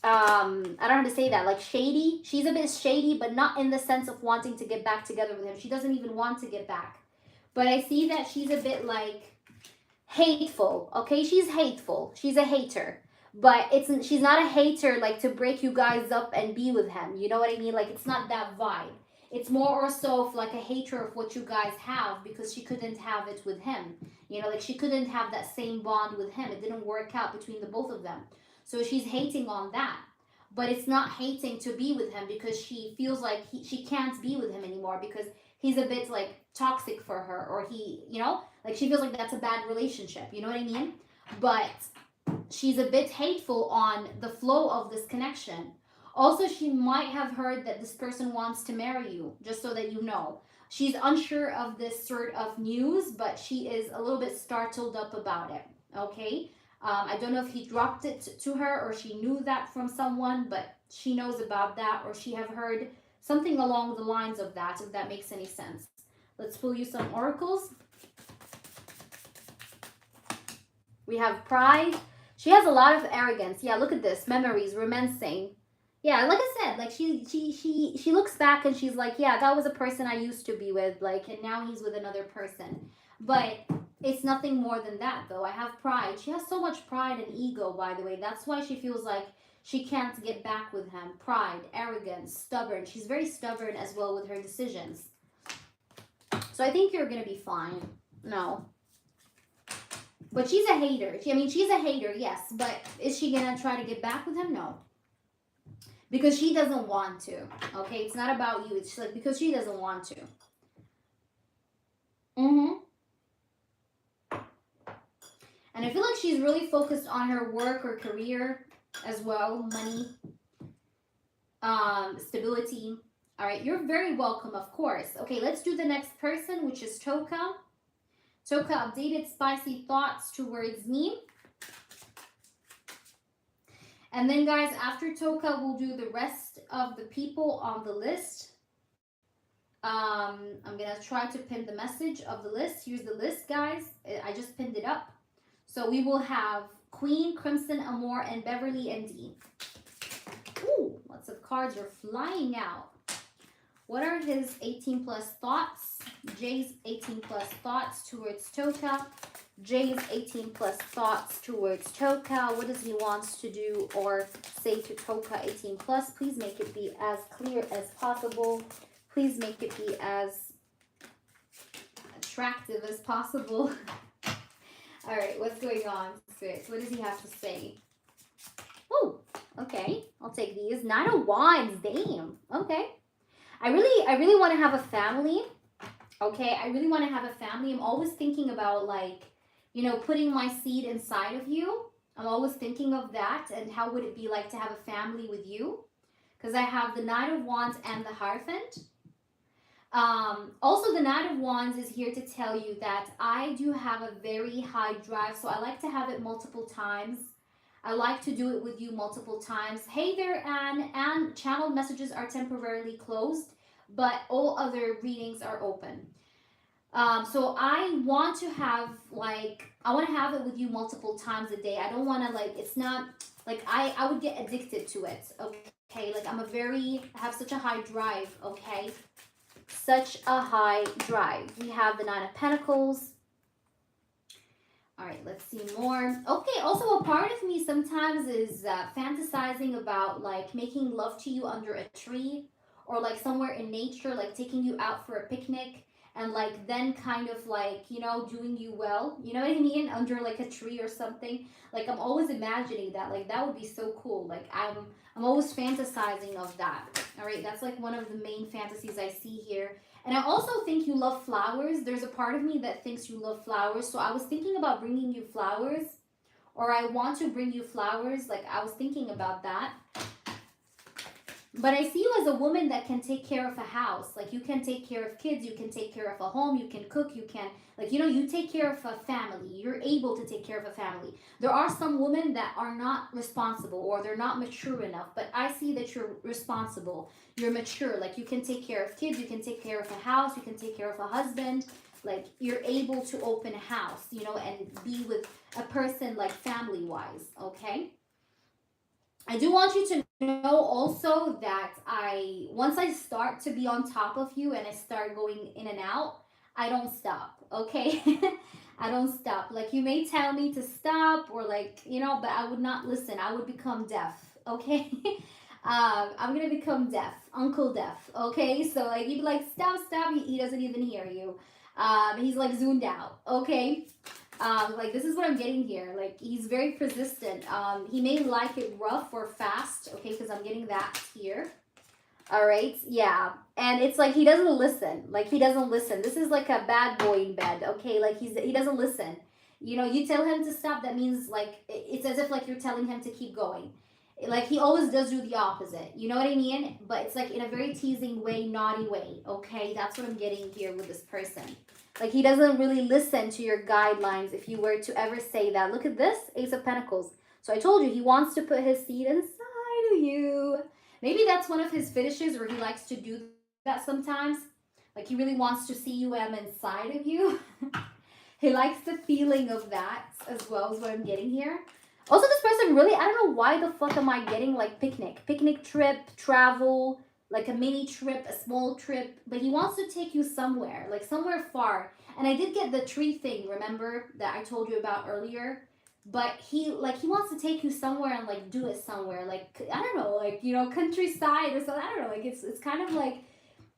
I don't know how to say that, like, shady? She's a bit shady, but not in the sense of wanting to get back together with him. She doesn't even want to get back. But I see that she's a bit, like, hateful, okay? She's hateful. She's a hater. But she's not a hater, like, to break you guys up and be with him. You know what I mean? Like, it's not that vibe. It's more or so of, like, a hater of what you guys have because she couldn't have it with him. You know, like, she couldn't have that same bond with him. It didn't work out between the both of them. So she's hating on that. But it's not hating to be with him because she feels like she can't be with him anymore because he's a bit, like, toxic for her. Or he, you know, like, she feels like that's a bad relationship. You know what I mean? But she's a bit hateful on the flow of this connection. Also, she might have heard that this person wants to marry you, just so that you know. She's unsure of this sort of news, but she is a little bit startled up about it, okay? I don't know if he dropped it to her or she knew that from someone, but she knows about that or she have heard something along the lines of that, if that makes any sense. Let's pull you some oracles. We have pride. She has a lot of arrogance. Yeah, look at this. Memories, romancing. Yeah, like I said, like she looks back and she's like, yeah, that was a person I used to be with, like, and now he's with another person. But it's nothing more than that, though. I have pride. She has so much pride and ego, by the way. That's why she feels like she can't get back with him. Pride, arrogance, stubborn. She's very stubborn as well with her decisions. So I think you're going to be fine. No. But she's a hater. I mean, she's a hater, yes. But is she going to try to get back with him? No. Because she doesn't want to. Okay? It's not about you. It's like because she doesn't want to. And I feel like she's really focused on her work or career as well. Money. Stability. All right. You're very welcome, of course. Okay, let's do the next person, which is Toka. Toka, updated spicy thoughts towards me. And then, guys, after Toka, we'll do the rest of the people on the list. I'm going to try to pin the message of the list. Here's the list, guys. I just pinned it up. So we will have Queen, Crimson, Amor, and Beverly and D. Ooh, lots of cards are flying out. What are his 18 plus thoughts? Jay's 18 plus thoughts towards Toka. Jay's 18 plus thoughts towards Toka. What does he want to do or say to Toka 18 plus? Please make it be as clear as possible. Please make it be as attractive as possible. All right, what's going on, Spirit? What does he have to say? Oh, okay. I'll take these. Nine of Wands. Damn. Okay. I really want to have a family. Okay. I really want to have a family. I'm always thinking about like, putting my seed inside of you. I'm always thinking of that and how would it be like to have a family with you? Because I have the Knight of Wands and the Hierophant. Also, the Knight of Wands is here to tell you that I do have a very high drive, so I like to have it multiple times. I like to do it with you multiple times. Hey there, Anne. Anne, channel messages are temporarily closed, but all other readings are open. So I want to have I want to have it with you multiple times a day. I don't want to it's not like I would get addicted to it. Okay, like I have such a high drive. Okay, such a high drive. We have the Nine of Pentacles. All right, let's see more. Okay, also a part of me sometimes is fantasizing about like making love to you under a tree or like somewhere in nature, like taking you out for a picnic and like then kind of like, doing you well. You know what I mean? Under like a tree or something. Like I'm always imagining that. Like that would be so cool. Like I'm always fantasizing of that. All right, that's like one of the main fantasies I see here. And I also think you love flowers. There's a part of me that thinks you love flowers. So I was thinking about bringing you flowers, or I want to bring you flowers. Like I was thinking about that. But I see you as a woman that can take care of a house. Like you can take care of kids, you can take care of a home, you can cook, you can, you take care of a family. You're able to take care of a family. There are some women that are not responsible or they're not mature enough, but I see that you're responsible. You're mature. Like you can take care of kids, you can take care of a house, you can take care of a husband. Like you're able to open a house, and be with a person like family-wise, okay? I do want you to know also that once I start to be on top of you and I start going in and out, I don't stop, okay? I don't stop. Like you may tell me to stop or but I would not listen. I would become deaf, okay? I'm gonna become deaf, Uncle Deaf, okay? So like you'd be like, stop, he doesn't even hear you. He's like zoomed out, okay? Like this is what I'm getting here. Like he's very persistent. He may like it rough or fast, okay, because I'm getting that here. All right, yeah. And it's like he doesn't listen. Like he doesn't listen. This is like a bad boy in bed, okay? Like he doesn't listen. You tell him to stop, that means like it's as if like you're telling him to keep going. Like he always does do the opposite. You know what I mean? But it's like in a very teasing way, naughty way, okay? That's what I'm getting here with this person. Like he doesn't really listen to your guidelines if you were to ever say that. Look at this, Ace of Pentacles. So I told you, he wants to put his seed inside of you. Maybe that's one of his fetishes, or he likes to do that sometimes. Like he really wants to see you inside of you. He likes the feeling of that as well as what I'm getting here. Also, this person really, I don't know why the fuck am I getting like picnic trip, travel, like a mini trip, a small trip, but he wants to take you somewhere, like somewhere far. And I did get the tree thing, remember, that I told you about earlier? But he wants to take you somewhere and like do it somewhere, like I don't know, like countryside or something. I don't know, like it's kind of like,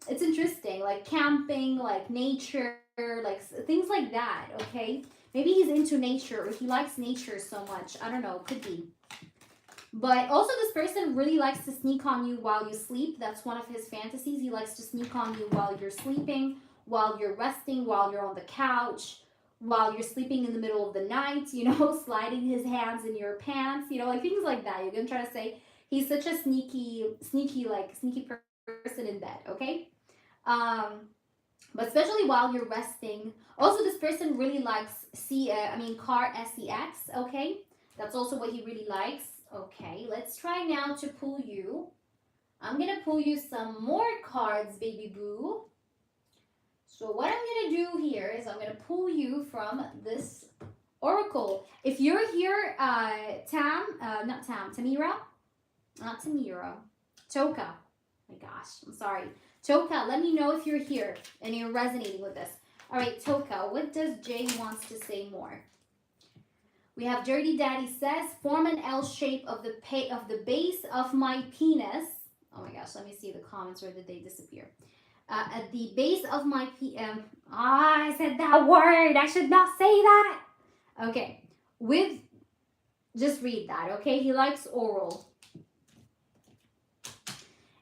it's interesting, like camping, like nature, like things like that. Okay, maybe he's into nature or he likes nature so much. I don't know, could be. But also this person really likes to sneak on you while you sleep. That's one of his fantasies. He likes to sneak on you while you're sleeping, while you're resting, while you're on the couch, while you're sleeping in the middle of the night, sliding his hands in your pants, like things like that. You're gonna try to say he's such a sneaky person in bed, okay? But especially while you're resting. Also, this person really likes car sex, okay? That's also what he really likes. Okay, let's try now to pull you. I'm gonna pull you some more cards, baby boo. So what I'm gonna do here is I'm gonna pull you from this oracle. If you're here, Tamira, not Tamira, Toka. My gosh, I'm sorry. Toka, let me know if you're here and you're resonating with this. All right, Toka, what does Jay wants to say more? We have Dirty Daddy says, form an L shape of the base of my penis. Oh my gosh, let me see the comments. Where did they disappear? At the base of my I said that word. I should not say that. Okay. With Just read that, okay? He likes oral.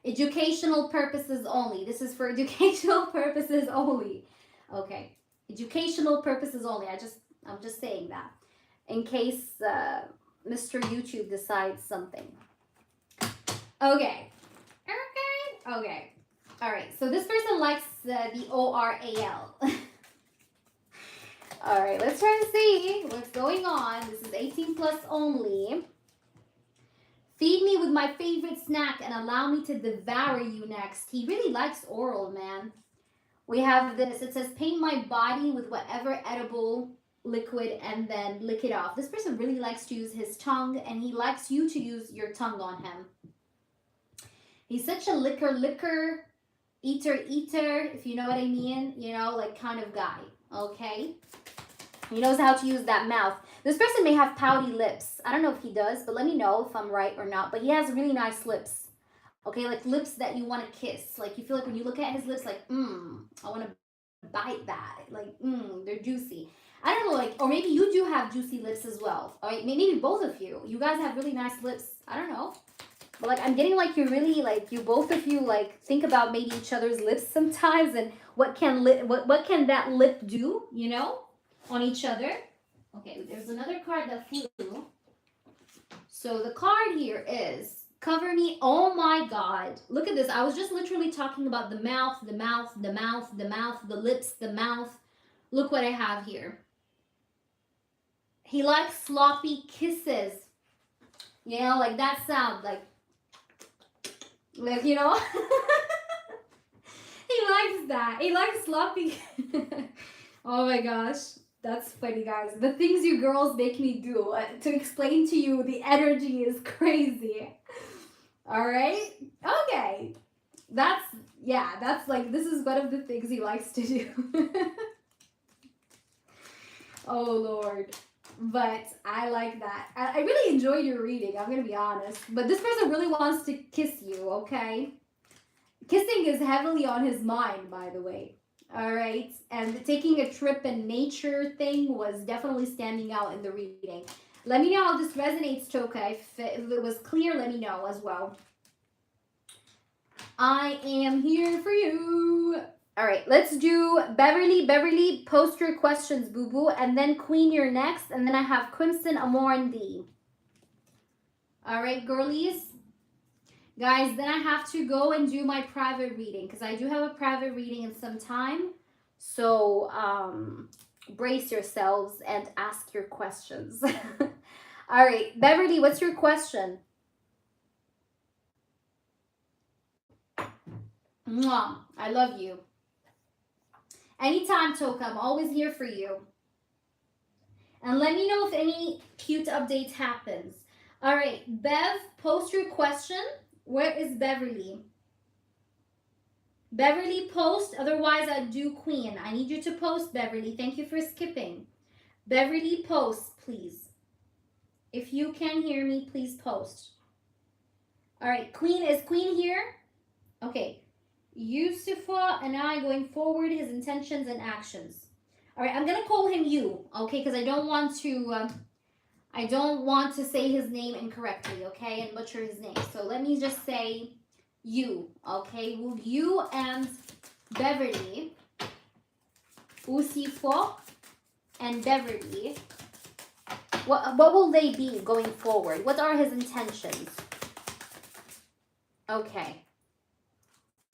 Educational purposes only. This is for educational purposes only. Okay. Educational purposes only. I'm just saying that in case Mr. YouTube decides something. Okay. Okay. All right. So this person likes the ORAL. All right. Let's try to see what's going on. This is 18 plus only. Feed me with my favorite snack and allow me to devour you next. He really likes oral, man. We have this. It says, paint my body with whatever edible liquid and then lick it off. This person really likes to use his tongue, and he likes you to use your tongue on him. He's such a licker, eater, if you know what I mean. You know, like kind of guy, okay? He knows how to use that mouth. This person may have pouty lips. I don't know if he does, but let me know if I'm right or not. But he has really nice lips. Okay, like lips that you want to kiss. Like you feel like when you look at his lips, like, I want to bite that. Like, they're juicy. I don't know, like, or maybe you do have juicy lips as well. All right, maybe both of you. You guys have really nice lips. I don't know. But like, I'm getting like you really, like, you both of you, like, think about maybe each other's lips sometimes and what can that lip do, you know, on each other. Okay, there's another card that flew. So the card here is cover me. Oh my God. Look at this. I was just literally talking about the mouth, the lips, the mouth. Look what I have here. He likes sloppy kisses. You know, like that sound, like you know. He likes that. He likes sloppy. Oh my gosh. That's funny, guys. The things you girls make me do to explain to you the energy is crazy. All right? Okay. That's like, this is one of the things he likes to do. Oh, Lord. But I like that. I really enjoy your reading, I'm going to be honest. But this person really wants to kiss you, okay? Kissing is heavily on his mind, by the way. All right, and taking a trip in nature thing was definitely standing out in the reading. Let me know how this resonates, Toka. If it was clear, let me know as well. I am here for you. All right, let's do Beverly. Beverly, post your questions, boo-boo. And then Queen, you're next. And then I have Crimson, Amor, and D. All right, girlies. Guys, then I have to go and do my private reading because I do have a private reading in some time. So brace yourselves and ask your questions. All right, Beverly, what's your question? Mwah, I love you. Anytime, Toka, I'm always here for you. And let me know if any cute updates happens. All right, Bev, post your question. Where is Beverly? Beverly, post. Otherwise, I do Queen. I need you to post, Beverly. Thank you for skipping. Beverly, post, please. If you can hear me, please post. All right, Queen. Is Queen here? Okay. Yusufa and I going forward, his intentions and actions. All right, I'm going to call him you, okay, because I don't want to say his name incorrectly, okay, and butcher his name. So let me just say you, okay? Will you and Beverly, Usifo and Beverly, what will they be going forward? What are his intentions? Okay.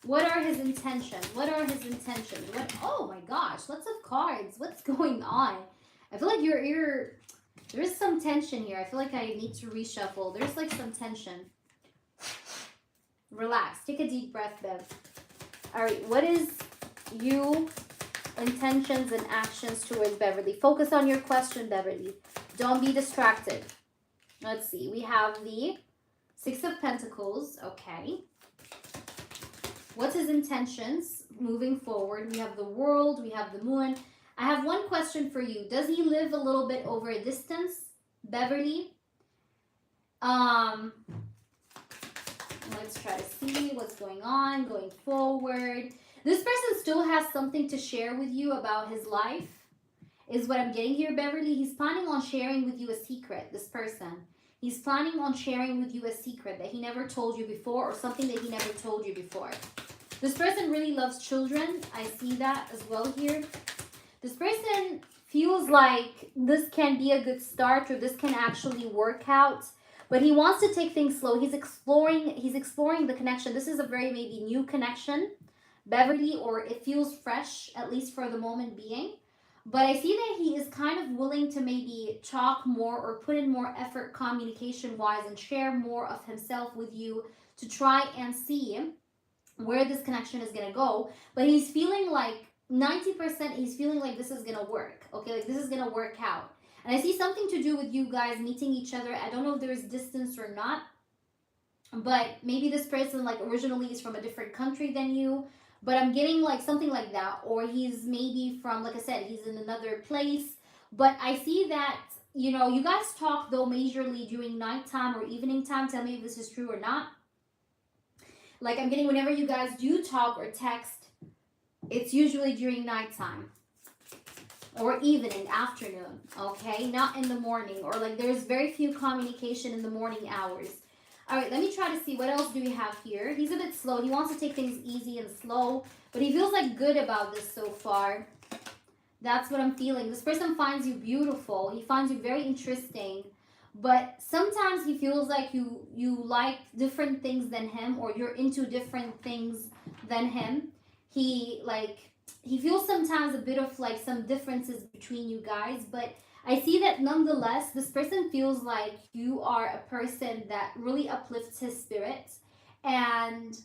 What are his intentions? What are his intentions? Oh my gosh, lots of cards. What's going on? I feel like there is some tension here. I feel like I need to reshuffle. There's like some tension. Relax. Take a deep breath, Bev. All right. What is you intentions and actions towards Beverly? Focus on your question, Beverly. Don't be distracted. Let's see. We have the Six of Pentacles. Okay. What's his intentions moving forward? We have the World. We have the Moon. I have one question for you. Does he live a little bit over a distance, Beverly? Let's try to see what's going on going forward. This person still has something to share with you about his life, is what I'm getting here, Beverly. He's planning on sharing with you a secret, this person. He's planning on sharing with you a secret that he never told you before, or something that he never told you before. This person really loves children. I see that as well here. This person feels like this can be a good start, or this can actually work out, but he wants to take things slow. He's exploring the connection. This is a very maybe new connection, Beverly, or it feels fresh, at least for the moment being. But I see that he is kind of willing to maybe talk more or put in more effort communication wise and share more of himself with you to try and see where this connection is going to go. But he's feeling like 90%, he's feeling like this is going to work. Okay, like this is going to work out. And I see something to do with you guys meeting each other. I don't know if there is distance or not, but maybe this person like originally is from a different country than you. But I'm getting like something like that. Or he's maybe from, like I said, he's in another place. But I see that, you know, you guys talk though majorly during nighttime or evening time. Tell me if this is true or not. Like I'm getting whenever you guys do talk or text, it's usually during nighttime. Or evening, afternoon. Okay? Not in the morning. Or like there's very few communication in the morning hours. All right, let me try to see what else do we have here. He's a bit slow. He wants to take things easy and slow, but he feels like good about this so far. That's what I'm feeling. This person finds you beautiful. He finds you very interesting, but sometimes he feels like you like different things than him, or you're into different things than him. He feels sometimes a bit of like some differences between you guys, but I see that nonetheless, this person feels like you are a person that really uplifts his spirit, and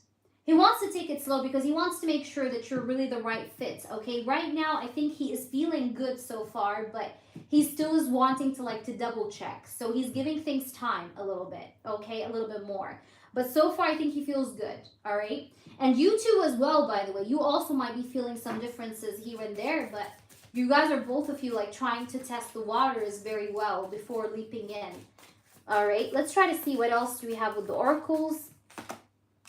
he wants to take it slow because he wants to make sure that you're really the right fit. Okay, right now I think he is feeling good so far, but he still is wanting to like to double check. So he's giving things time a little bit, okay, a little bit more. But so far I think he feels good, all right? And you too as well, by the way. You also might be feeling some differences here and there, but you guys are both of you like trying to test the waters very well before leaping in. All right, let's try to see what else do we have with the oracles.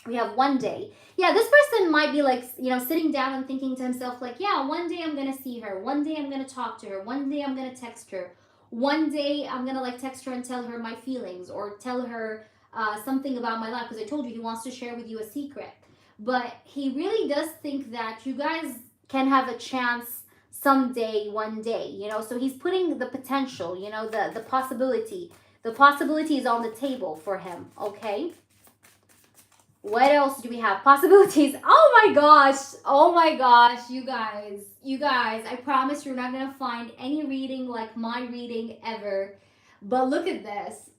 We have one day. Yeah, this person might be like, you know, sitting down and thinking to himself like, yeah, one day I'm going to see her. One day I'm going to talk to her. One day I'm going to text her. One day I'm going to like text her and tell her my feelings, or tell her something about my life, because I told you he wants to share with you a secret. But he really does think that you guys can have a chance someday, one day, you know. So he's putting the potential, you know, the possibility. The possibility is on the table for him, okay? What else do we have? Possibilities. Oh my gosh, you guys, I promise you're not gonna find any reading like my reading ever. But look at this.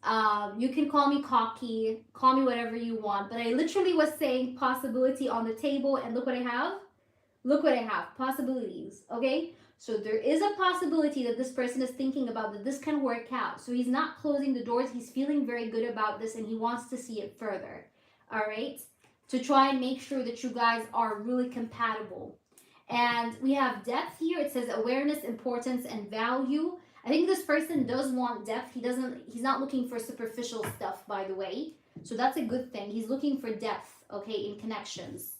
You can call me cocky, call me whatever you want, but I literally was saying possibility on the table, and look what I have. Look what I have. Possibilities. Okay? So there is a possibility that this person is thinking about, that this can work out. So he's not closing the doors. He's feeling very good about this, and he wants to see it further. All right? To try and make sure that you guys are really compatible. And we have depth here. It says awareness, importance, and value. I think this person does want depth. He's not looking for superficial stuff, by the way. So that's a good thing. He's looking for depth, okay, in connections.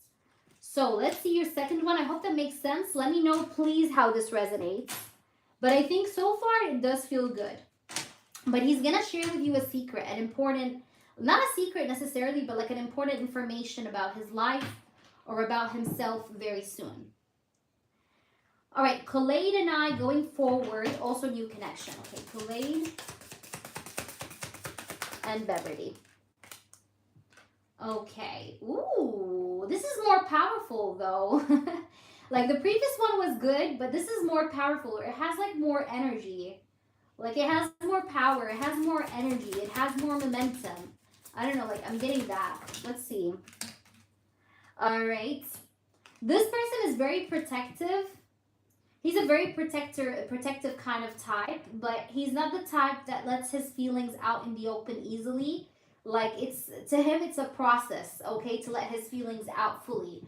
So let's see your second one. I hope that makes sense. Let me know, please, how this resonates. But I think so far it does feel good. But he's going to share with you a secret, an important, not a secret necessarily, but like an important information about his life or about himself very soon. All right, Khaled and I going forward, also new connection. Okay, Khaled and Beverly. Okay. Ooh, this is more powerful though. Like the previous one was good, but this is more powerful. It has like more energy. Like it has more power. It has more energy. It has more momentum. I don't know, like I'm getting that. Let's see. All right. This person is very protective. He's a very protective kind of type, but he's not the type that lets his feelings out in the open easily. Like to him, it's a process, okay, to let his feelings out fully.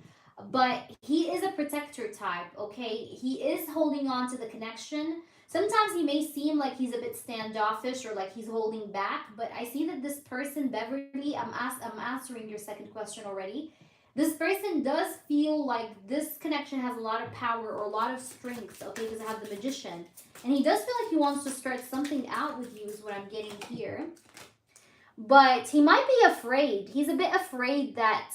But he is a protector type, okay? He is holding on to the connection. Sometimes he may seem like he's a bit standoffish or like he's holding back, but I see that this person, Beverly, I'm answering your second question already. This person does feel like this connection has a lot of power or a lot of strength, okay, because I have the Magician. And he does feel like he wants to start something out with you is what I'm getting here. But he might be afraid. He's a bit afraid that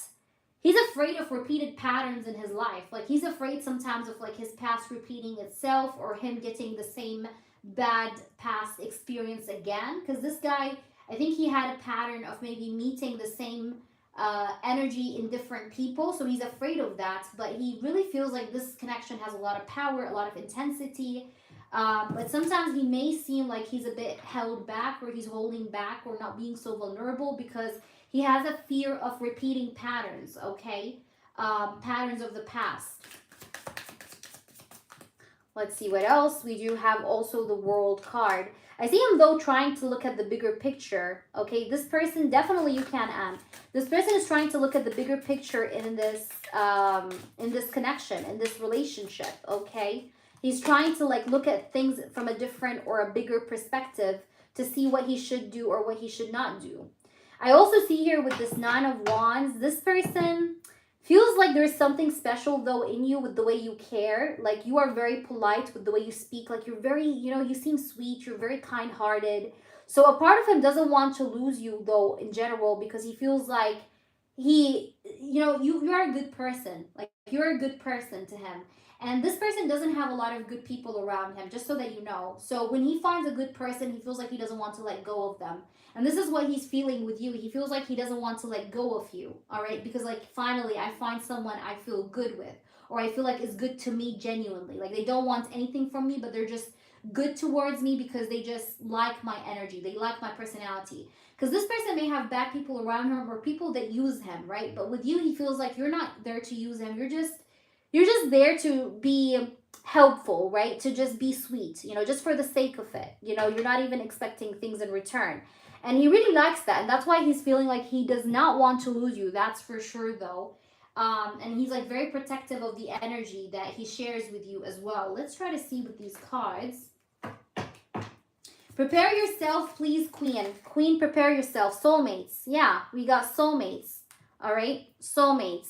he's afraid of repeated patterns in his life. Like he's afraid sometimes of like his past repeating itself or him getting the same bad past experience again. Because this guy, I think he had a pattern of maybe meeting the same energy in different people. So he's afraid of that. But he really feels like this connection has a lot of power, a lot of intensity. But sometimes he may seem like he's a bit held back or he's holding back or not being so vulnerable because he has a fear of repeating patterns, okay? Patterns of the past. Let's see what else. We do have also the World card. I see him though trying to look at the bigger picture, okay? This person, definitely you can, this person is trying to look at the bigger picture in this connection, in this relationship, okay? He's trying to like look at things from a different or a bigger perspective to see what he should do or what he should not do. I also see here with this 9 of Wands, this person feels like there's something special though in you with the way you care. Like you are very polite with the way you speak. Like you're very, you seem sweet. You're very kind-hearted. So a part of him doesn't want to lose you though in general because he feels like you are a good person. Like you're a good person to him. And this person doesn't have a lot of good people around him, just so that you know. So when he finds a good person, he feels like he doesn't want to let go of them. And this is what he's feeling with you. He feels like he doesn't want to let go of you, all right? Because like finally I find someone I feel good with, or I feel like is good to me genuinely. Like they don't want anything from me, but they're just good towards me because they just like my energy. They like my personality. Because this person may have bad people around him or people that use him, right? But with you, he feels like you're not there to use him. You're just there to be helpful, right? To just be sweet, just for the sake of it. You're not even expecting things in return. And he really likes that. And that's why he's feeling like he does not want to lose you. That's for sure, though. And he's like very protective of the energy that he shares with you as well. Let's try to see with these cards. Prepare yourself, please, Queen. Queen, prepare yourself. Soulmates. Yeah, we got soulmates. All right? Soulmates.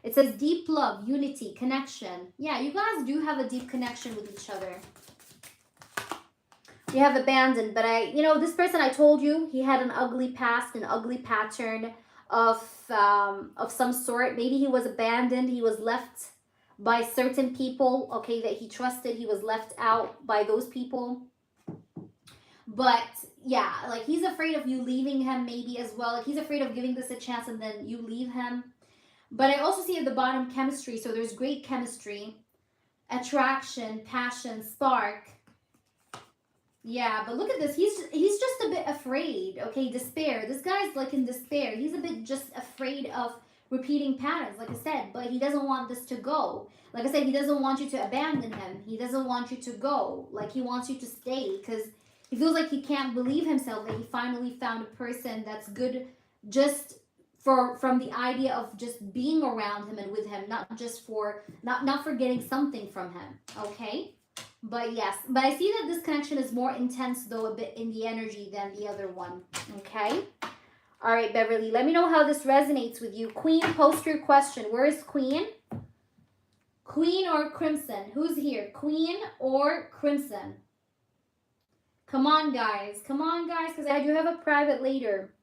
It says deep love, unity, connection. Yeah, you guys do have a deep connection with each other. You have abandoned, but this person I told you, he had an ugly past, an ugly pattern of some sort. Maybe he was abandoned. He was left by certain people, okay, that he trusted. He was left out by those people. But yeah, like he's afraid of you leaving him maybe as well. Like he's afraid of giving this a chance and then you leave him. But I also see at the bottom chemistry. So there's great chemistry, attraction, passion, spark. Yeah, but look at this. He's just a bit afraid. Okay, despair. This guy's like in despair. He's a bit just afraid of repeating patterns, like I said. But he doesn't want this to go. Like I said, he doesn't want you to abandon him. He doesn't want you to go. Like he wants you to stay because he feels like he can't believe himself that he finally found a person that's good just from the idea of just being around him and with him, not just for not for getting something from him. Okay, but yes, but I see that this connection is more intense though, a bit in the energy than the other one. Okay, all right, Beverly, let me know how this resonates with you. Queen, post your question. Where is Queen? Queen or Crimson? Who's here? Queen or Crimson? Come on, guys, because I do have a private later.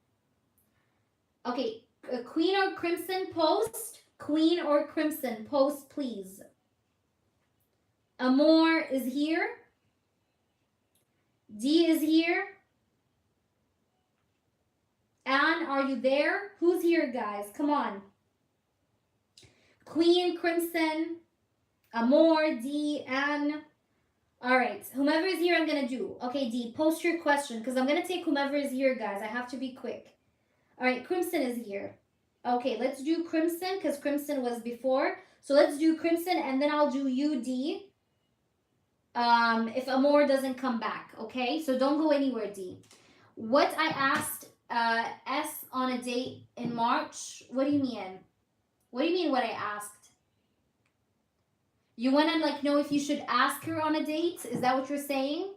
Okay, Queen or Crimson, post. Queen or Crimson, post, please. Amor is here. D is here. Anne, are you there? Who's here, guys? Come on. Queen, Crimson, Amor, D, Anne. All right, whomever is here, I'm going to do. Okay, D, post your question because I'm going to take whomever is here, guys. I have to be quick. All right, Crimson is here. Okay, let's do Crimson because Crimson was before. So let's do Crimson and then I'll do UD if Amor doesn't come back, okay? So don't go anywhere, D. What I asked S on a date in March, what do you mean? What do you mean what I asked? You want to like know if you should ask her on a date? Is that what you're saying?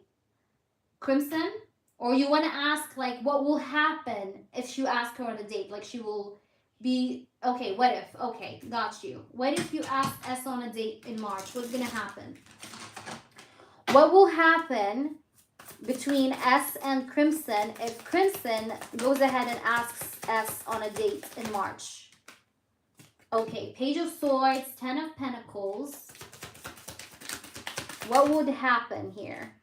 Crimson? Or you want to ask like what will happen if you ask her on a date? Like she will be, okay, what if? Okay, got you. What if you ask S on a date in March? What's going to happen? What will happen between S and Crimson if Crimson goes ahead and asks S on a date in March. Okay, Page of Swords, Ten of Pentacles. What would happen here?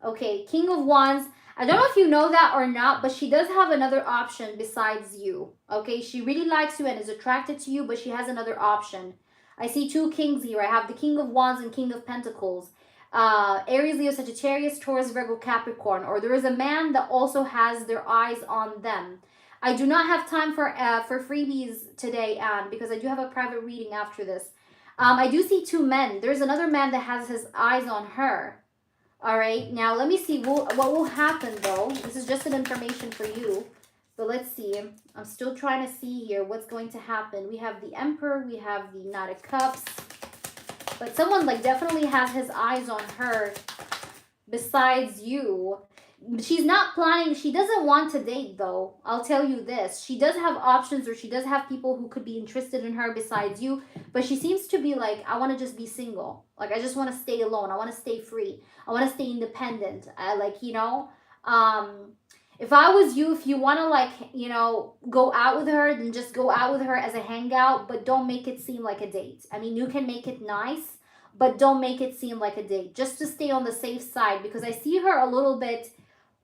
Okay, King of Wands. I don't know if you know that or not, but she does have another option besides you. Okay, she really likes you and is attracted to you, but she has another option. I see two kings here. I have the King of Wands and King of Pentacles. Aries, Leo, Sagittarius, Taurus, Virgo, Capricorn. Or there is a man that also has their eyes on them. I do not have time for freebies today, Anne, because I do have a private reading after this. I do see two men. There's another man that has his eyes on her. All right, now let me see what will happen, though. This is just an information for you. But let's see. I'm still trying to see here what's going to happen. We have the Emperor. We have the Knight of Cups. But someone, like, definitely has his eyes on her besides you. She's not planning. She doesn't want to date, though. I'll tell you this. She does have options, or she does have people who could be interested in her besides you. But she seems to be like, I want to just be single. Like, I just want to stay alone. I want to stay free. I want to stay independent. If I was you, if you want to, like, go out with her, then just go out with her as a hangout. But don't make it seem like a date. I mean, you can make it nice, but don't make it seem like a date. Just to stay on the safe side. Because I see her a little bit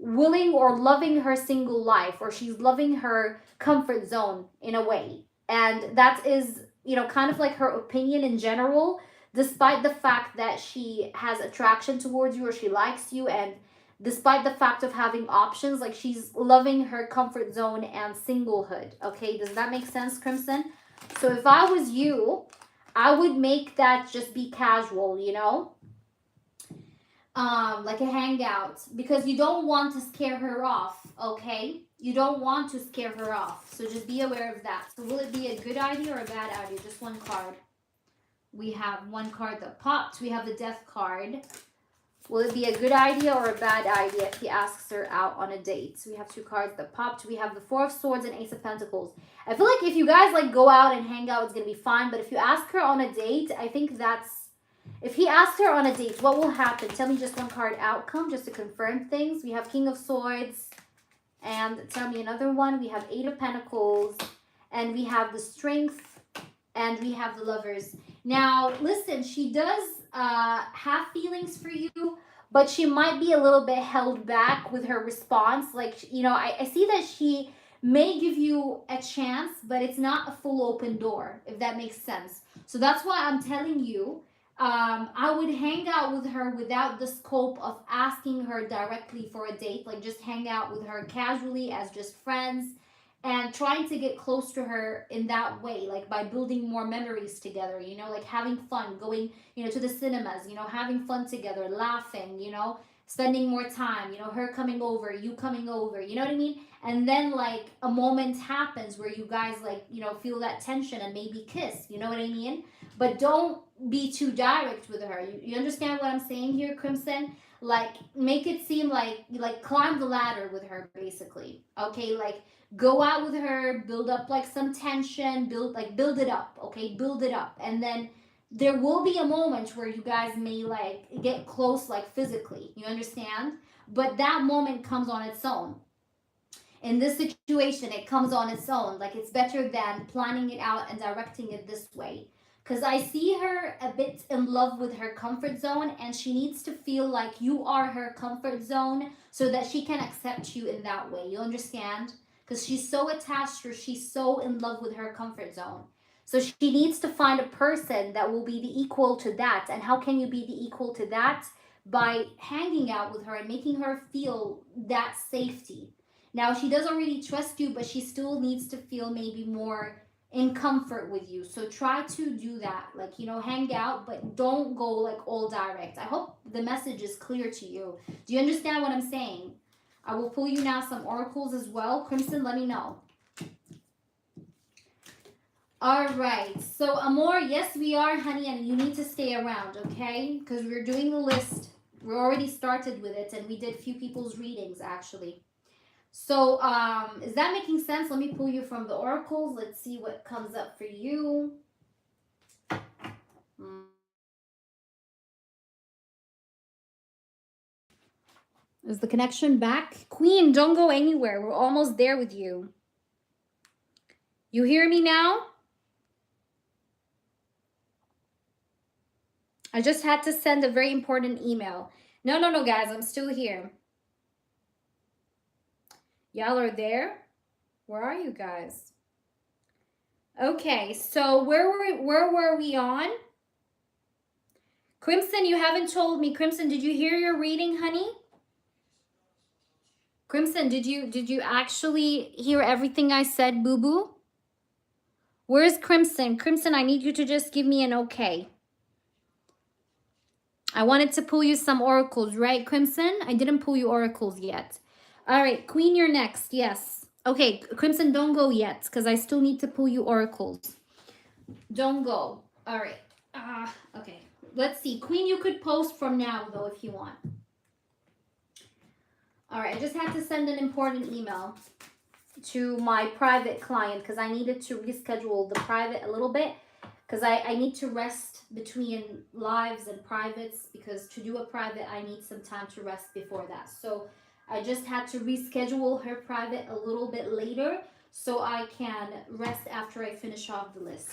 willing or loving her single life, or she's loving her comfort zone in a way. And that is, kind of like her opinion in general, despite the fact that she has attraction towards you or she likes you, and despite the fact of having options, like, she's loving her comfort zone and singlehood. Okay, does that make sense, Crimson? So if I was you, I would make that just be casual, like a hangout, because you don't want to scare her off. Okay, you don't want to scare her off, so just be aware of that. So will it be a good idea or a bad idea? Just one card. We have one card that popped. We have the Death card. Will it be a good idea or a bad idea if he asks her out on a date? So we have two cards that popped. We have the Four of Swords and Ace of Pentacles. I feel like if you guys, like, go out and hang out, it's gonna be fine. But if you ask her on a date, I think that's, if he asks her on a date, what will happen? Tell me just one card outcome, just to confirm things. We have King of Swords, and tell me another one. We have Eight of Pentacles, and we have the Strength, and we have the Lovers. Now, listen, she does have feelings for you, but she might be a little bit held back with her response. Like, I see that she may give you a chance, but it's not a full open door, if that makes sense. So that's why I'm telling you, I would hang out with her without the scope of asking her directly for a date. Like, just hang out with her casually as just friends, and trying to get close to her in that way, like by building more memories together, like having fun, going, to the cinemas, having fun together, laughing, spending more time, her coming over, you coming over, you know what I mean? And then, like, a moment happens where you guys, like, feel that tension and maybe kiss, you know what I mean? But don't be too direct with her. You understand what I'm saying here, Crimson? Like, make it seem like climb the ladder with her, basically. Okay, like, go out with her, build up, like, some tension, build it up, okay? Build it up. And then there will be a moment where you guys may, like, get close, like, physically. You understand? But that moment comes on its own. In this situation, it comes on its own. Like, it's better than planning it out and directing it this way. Because I see her a bit in love with her comfort zone, and she needs to feel like you are her comfort zone so that she can accept you in that way. You understand? Because she's so attached, or she's so in love with her comfort zone. So she needs to find a person that will be the equal to that. And how can you be the equal to that? By hanging out with her and making her feel that safety. Now, she doesn't really trust you, but she still needs to feel maybe more in comfort with you. So try to do that, like, hang out, but don't go, like, all direct. I hope the message is clear to you. Do you understand what I'm saying? I will pull you now some oracles as well. Crimson, let me know. All right, so Amor, yes, we are, honey, and you need to stay around, okay? Because we're doing the list. We already started with it, and we did few people's readings, actually. So, is that making sense? Let me pull you from the oracles. Let's see what comes up for you. Is the connection back? Queen, don't go anywhere. We're almost there with you. You hear me now? I just had to send a very important email. No, guys, I'm still here. Y'all are there? Where are you guys? Okay, so where were we on? Crimson, you haven't told me. Crimson, did you hear your reading, honey? Crimson, did you actually hear everything I said, boo-boo? Where's Crimson? Crimson, I need you to just give me an okay. I wanted to pull you some oracles, right, Crimson? I didn't pull you oracles yet. All right, Queen, you're next. Yes. Okay, Crimson, don't go yet because I still need to pull you oracles. Don't go. All right. Okay. Let's see. Queen, you could post from now, though, if you want. All right. I just had to send an important email to my private client because I needed to reschedule the private a little bit because I need to rest between lives and privates because to do a private, I need some time to rest before that. So I just had to reschedule her private a little bit later so I can rest after I finish off the list.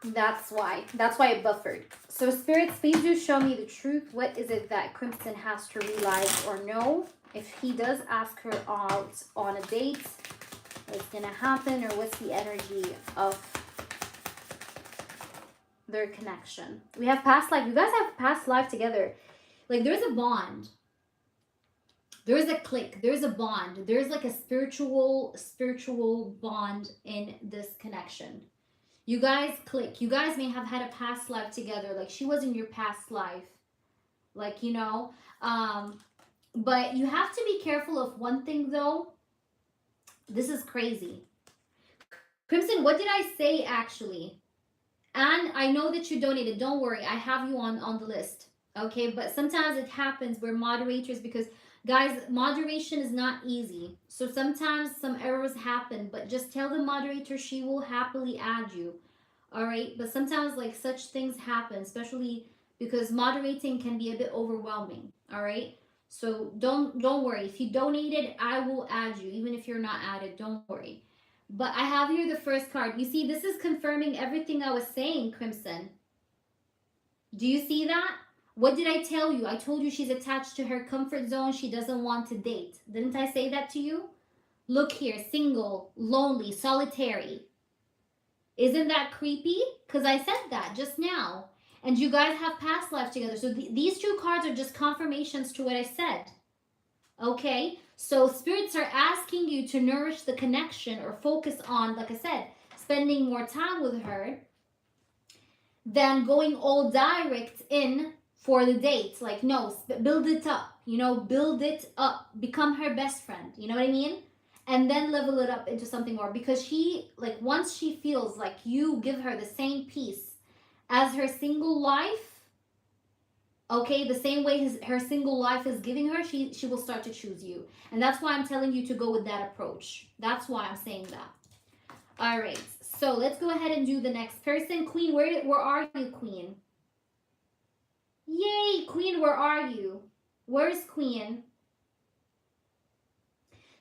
That's why I buffered. So spirits, please do show me the truth. What is it that Crimson has to realize or know? If he does ask her out on a date, what's gonna happen, or what's the energy of their connection? We have past life. You guys have past life together. Like there's a bond. There's a click. There's a bond. There's like a spiritual bond in this connection. You guys click. You guys may have had a past life together. Like she was in your past life. Like, you know. But you have to be careful of one thing though. This is crazy. Crimson, what did I say actually? And I know that you donated. Don't worry. I have you on the list. Okay. But sometimes it happens where moderators, because guys, moderation is not easy. So sometimes some errors happen, but just tell the moderator she will happily add you. All right. But sometimes like such things happen, especially because moderating can be a bit overwhelming. All right. So don't worry. If you donated, I will add you. Even if you're not added, don't worry. But I have here the first card. You see, this is confirming everything I was saying, Crimson. Do you see that? What did I tell you? I told you she's attached to her comfort zone. She doesn't want to date. Didn't I say that to you? Look here, single, lonely, solitary. Isn't that creepy? Because I said that just now. And you guys have past life together. So these two cards are just confirmations to what I said. Okay? So spirits are asking you to nourish the connection or focus on, like I said, spending more time with her than going all direct in for the date. Like, no, build it up. You know, build it up. Become her best friend. You know what I mean? And then level it up into something more. Because she, like, once she feels like you give her the same peace as her single life, okay, the same way her single life is giving her, she will start to choose you. And that's why I'm telling you to go with that approach. That's why I'm saying that. All right, so let's go ahead and do the next person. Queen, where are you, Queen? Yay, Queen, where are you? Where's Queen?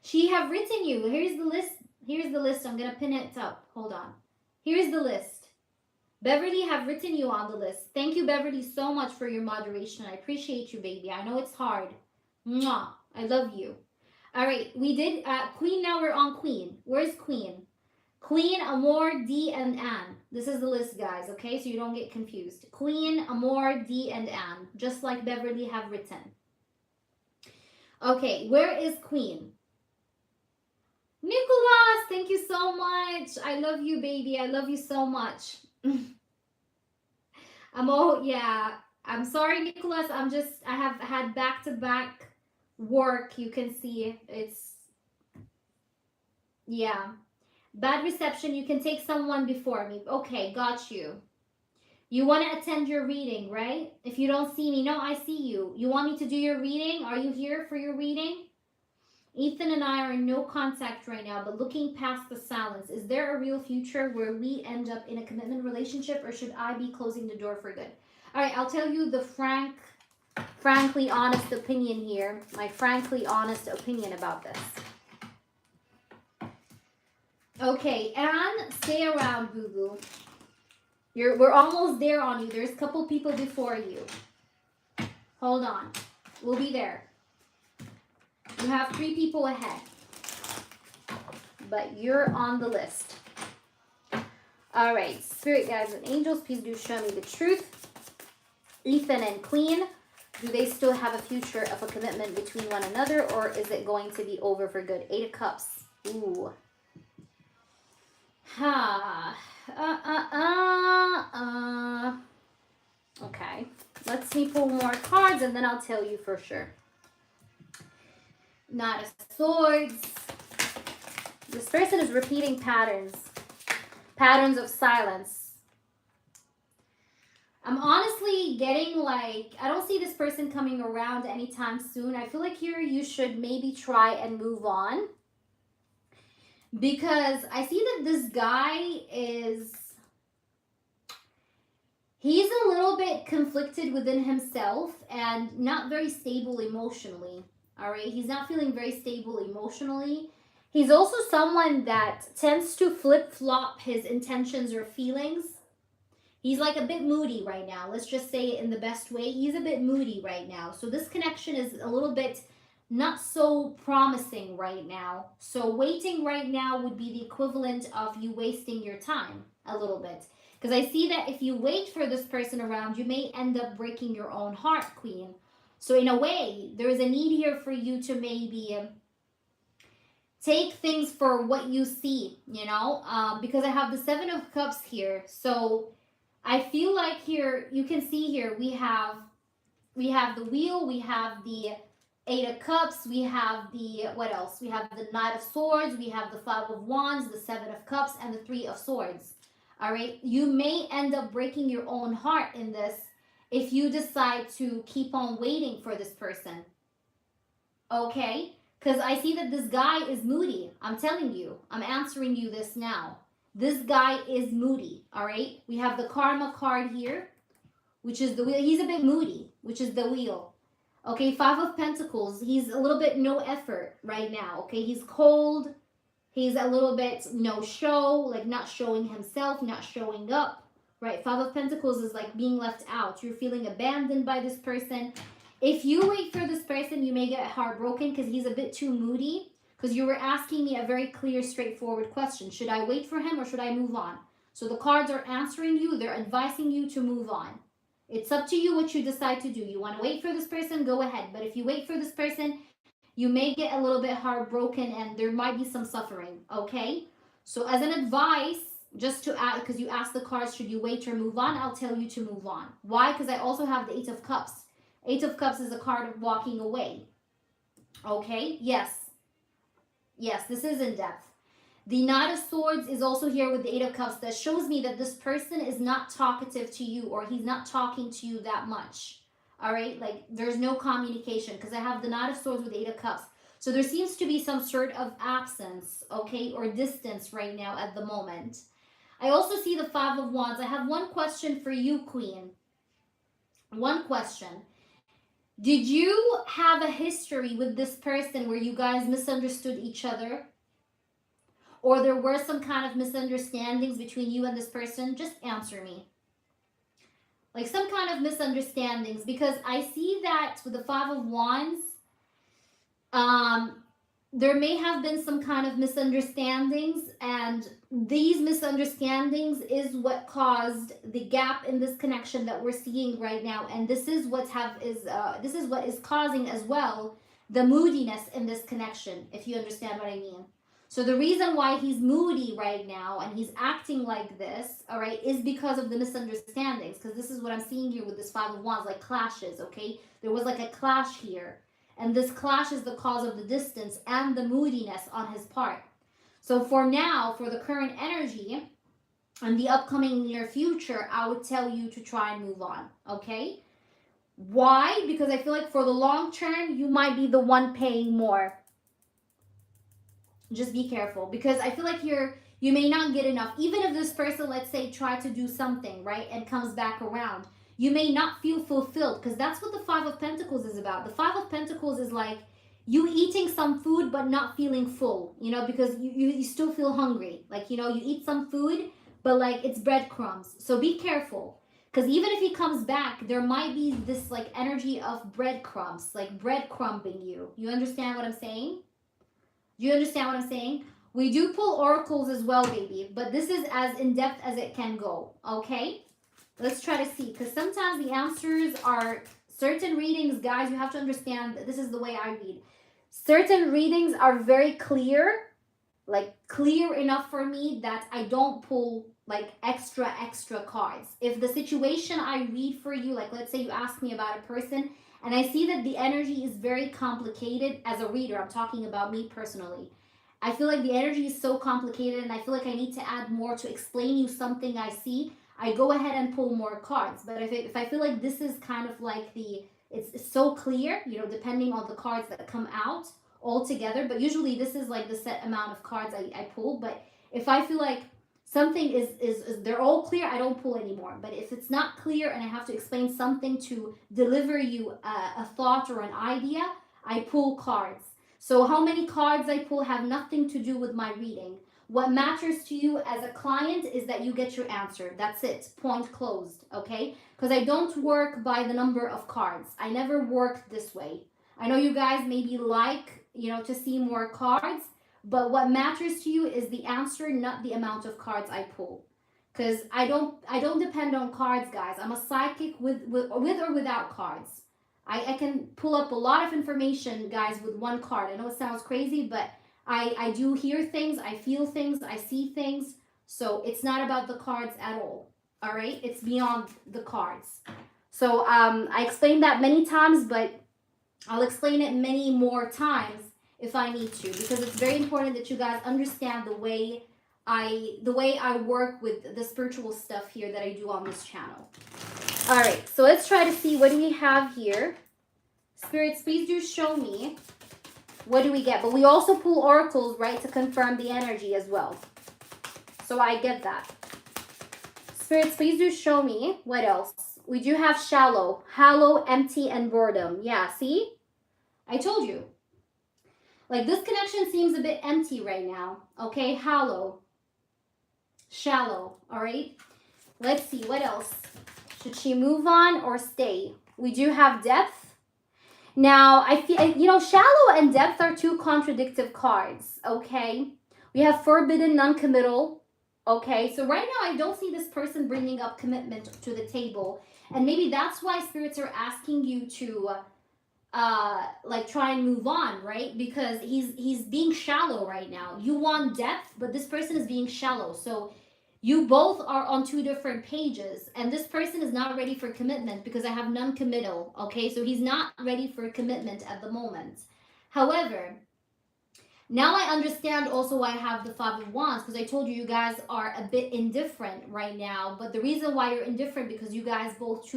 She have written you. Here's the list. Here's the list. I'm going to pin it up. Hold on. Here's the list. Beverly have written you on the list. Thank you, Beverly, so much for your moderation. I appreciate you, baby. I know it's hard. Mwah. I love you. All right, we did Queen. Now we're on Queen. Where's Queen? Queen, Amor, D, and Anne. This is the list, guys, okay? So you don't get confused. Queen, Amor, D, and Anne. Just like Beverly have written. Okay, where is Queen? Nicholas, thank you so much. I love you, baby. I love you so much. Yeah. I'm sorry, Nicholas. I have had back-to-back work. You can see it's, yeah. Bad reception. You can take someone before me. Okay, got you. You want to attend your reading, right? If you don't see me, no, I see you. You want me to do your reading? Are you here for your reading? Ethan and I are in no contact right now, but looking past the silence, is there a real future where we end up in a commitment relationship, or should I be closing the door for good? All right, I'll tell you the frank frankly honest opinion here. My frankly honest opinion about this. Okay, and stay around, boo-boo. We're almost there on you. There's a couple people before you. Hold on. We'll be there. You have 3 people ahead. But you're on the list. All right, spirit guides and angels, please do show me the truth. Ethan and Queen, do they still have a future of a commitment between one another, or is it going to be over for good? 8 of Cups. Ooh. Okay, let's me pull more cards and then I'll tell you for sure. Knight of Swords. This person is repeating patterns of silence. I'm honestly getting like, I don't see this person coming around anytime soon. I feel like here you should maybe try and move on. Because I see that this guy he's a little bit conflicted within himself and not very stable emotionally. All right, he's not feeling very stable emotionally. He's also someone that tends to flip-flop his intentions or feelings. He's like a bit moody right now. Let's just say it in the best way. He's a bit moody right now. So this connection is a little bit not so promising right now. So waiting right now would be the equivalent of you wasting your time a little bit. Because I see that if you wait for this person around, you may end up breaking your own heart, Queen. So in a way, there is a need here for you to maybe take things for what you see, you know, because I have the 7 of Cups here. So I feel like here, you can see here, we have the Wheel, we have the 8 of Cups, we have the, what else? We have the Knight of Swords, we have the 5 of Wands, the 7 of Cups, and the 3 of Swords. All right, you may end up breaking your own heart in this if you decide to keep on waiting for this person. Okay, because I see that this guy is moody. I'm telling you, I'm answering you this now. This guy is moody, all right? We have the Karma card here, which is the Wheel. He's a bit moody, which is the Wheel. Okay, 5 of Pentacles. He's a little bit no effort right now, okay? He's cold. He's a little bit no show, like not showing himself, not showing up, right? 5 of Pentacles is like being left out. You're feeling abandoned by this person. If you wait for this person, you may get heartbroken because he's a bit too moody. Because you were asking me a very clear, straightforward question. Should I wait for him or should I move on? So the cards are answering you. They're advising you to move on. It's up to you what you decide to do. You want to wait for this person, go ahead. But if you wait for this person, you may get a little bit heartbroken and there might be some suffering, okay? So as an advice, just to add, because you asked the cards, should you wait or move on? I'll tell you to move on. Why? Because I also have the 8 of Cups. 8 of Cups is a card of walking away. Okay? Yes. Yes, this is in depth. The Knight of Swords is also here with the 8 of Cups. That shows me that this person is not talkative to you or he's not talking to you that much. All right? Like, there's no communication because I have the Knight of Swords with the 8 of Cups. So there seems to be some sort of absence, okay, or distance right now at the moment. I also see the 5 of Wands. I have one question for you, Queen. One question. Did you have a history with this person where you guys misunderstood each other? Or there were some kind of misunderstandings between you and this person? Just answer me. Like some kind of misunderstandings. Because I see that with the 5 of Wands, there may have been some kind of misunderstandings, and these misunderstandings is what caused the gap in this connection that we're seeing right now, and this is what is causing as well the moodiness in this connection, if you understand what I mean. So the reason why he's moody right now and he's acting like this, all right, is because of the misunderstandings, because this is what I'm seeing here with this 5 of Wands, like clashes, okay? There was like a clash here. And this clash is the cause of the distance and the moodiness on his part. So for now, for the current energy and the upcoming near future, I would tell you to try and move on, okay? Why? Because I feel like for the long term, you might be the one paying more. Just be careful, because I feel like you may not get enough. Even if this person, let's say, tried to do something, right, and comes back around, you may not feel fulfilled, because that's what the Five of Pentacles is about. The Five of Pentacles is like you eating some food but not feeling full, you know, because you still feel hungry. Like, you know, you eat some food, but like it's breadcrumbs. So be careful. Because even if he comes back, there might be this like energy of breadcrumbs, like breadcrumbing you. You understand what I'm saying? Do you understand what I'm saying? We do pull oracles as well, baby, but this is as in-depth as it can go, okay? Let's try to see, because sometimes the answers are certain readings, guys. You have to understand that this is the way I read. Certain readings are very clear, like clear enough for me that I don't pull like extra cards. If the situation I read for you, like let's say you ask me about a person and I see that the energy is very complicated as a reader, I'm talking about me personally. I feel like the energy is so complicated and I feel like I need to add more to explain you something I see. I go ahead and pull more cards. But if I feel like this is kind of like it's so clear, you know, depending on the cards that come out all together. But usually this is like the set amount of cards I pull. But if I feel like something is they're all clear, I don't pull anymore. But if it's not clear and I have to explain something to deliver you a thought or an idea, I pull cards. So how many cards I pull have nothing to do with my reading. What matters to you as a client is that you get your answer. That's it. Point closed, okay? Because I don't work by the number of cards. I never work this way. I know you guys maybe like, you know, to see more cards, but what matters to you is the answer, not the amount of cards I pull. Because I don't depend on cards, guys. I'm a psychic with or without cards. I can pull up a lot of information, guys, with one card. I know it sounds crazy, but I do hear things, I feel things, I see things. So it's not about the cards at all. All right? It's beyond the cards. So I explained that many times, but I'll explain it many more times if I need to, because it's very important that you guys understand the way I work with the spiritual stuff here that I do on this channel. All right, so let's try to see what do we have here. Spirits, please do show me. What do we get? But we also pull oracles, right, to confirm the energy as well. So I get that. Spirits, please do show me. What else? We do have shallow, hollow, empty, and boredom. Yeah, see? I told you. Like, this connection seems a bit empty right now. Okay, hollow, shallow, all right? Let's see, what else? Should she move on or stay? We do have depth. Now, I feel, you know, shallow and depth are two contradictive cards, okay? We have forbidden, non-committal, okay? So right now, I don't see this person bringing up commitment to the table. And maybe that's why spirits are asking you to, like, try and move on, right? Because he's being shallow right now. You want depth, but this person is being shallow. So you both are on two different pages, and this person is not ready for commitment because I have non-committal, okay? So he's not ready for commitment at the moment. However, now I understand also why I have the Five of Wands, because I told you guys are a bit indifferent right now, but the reason why you're indifferent because you guys both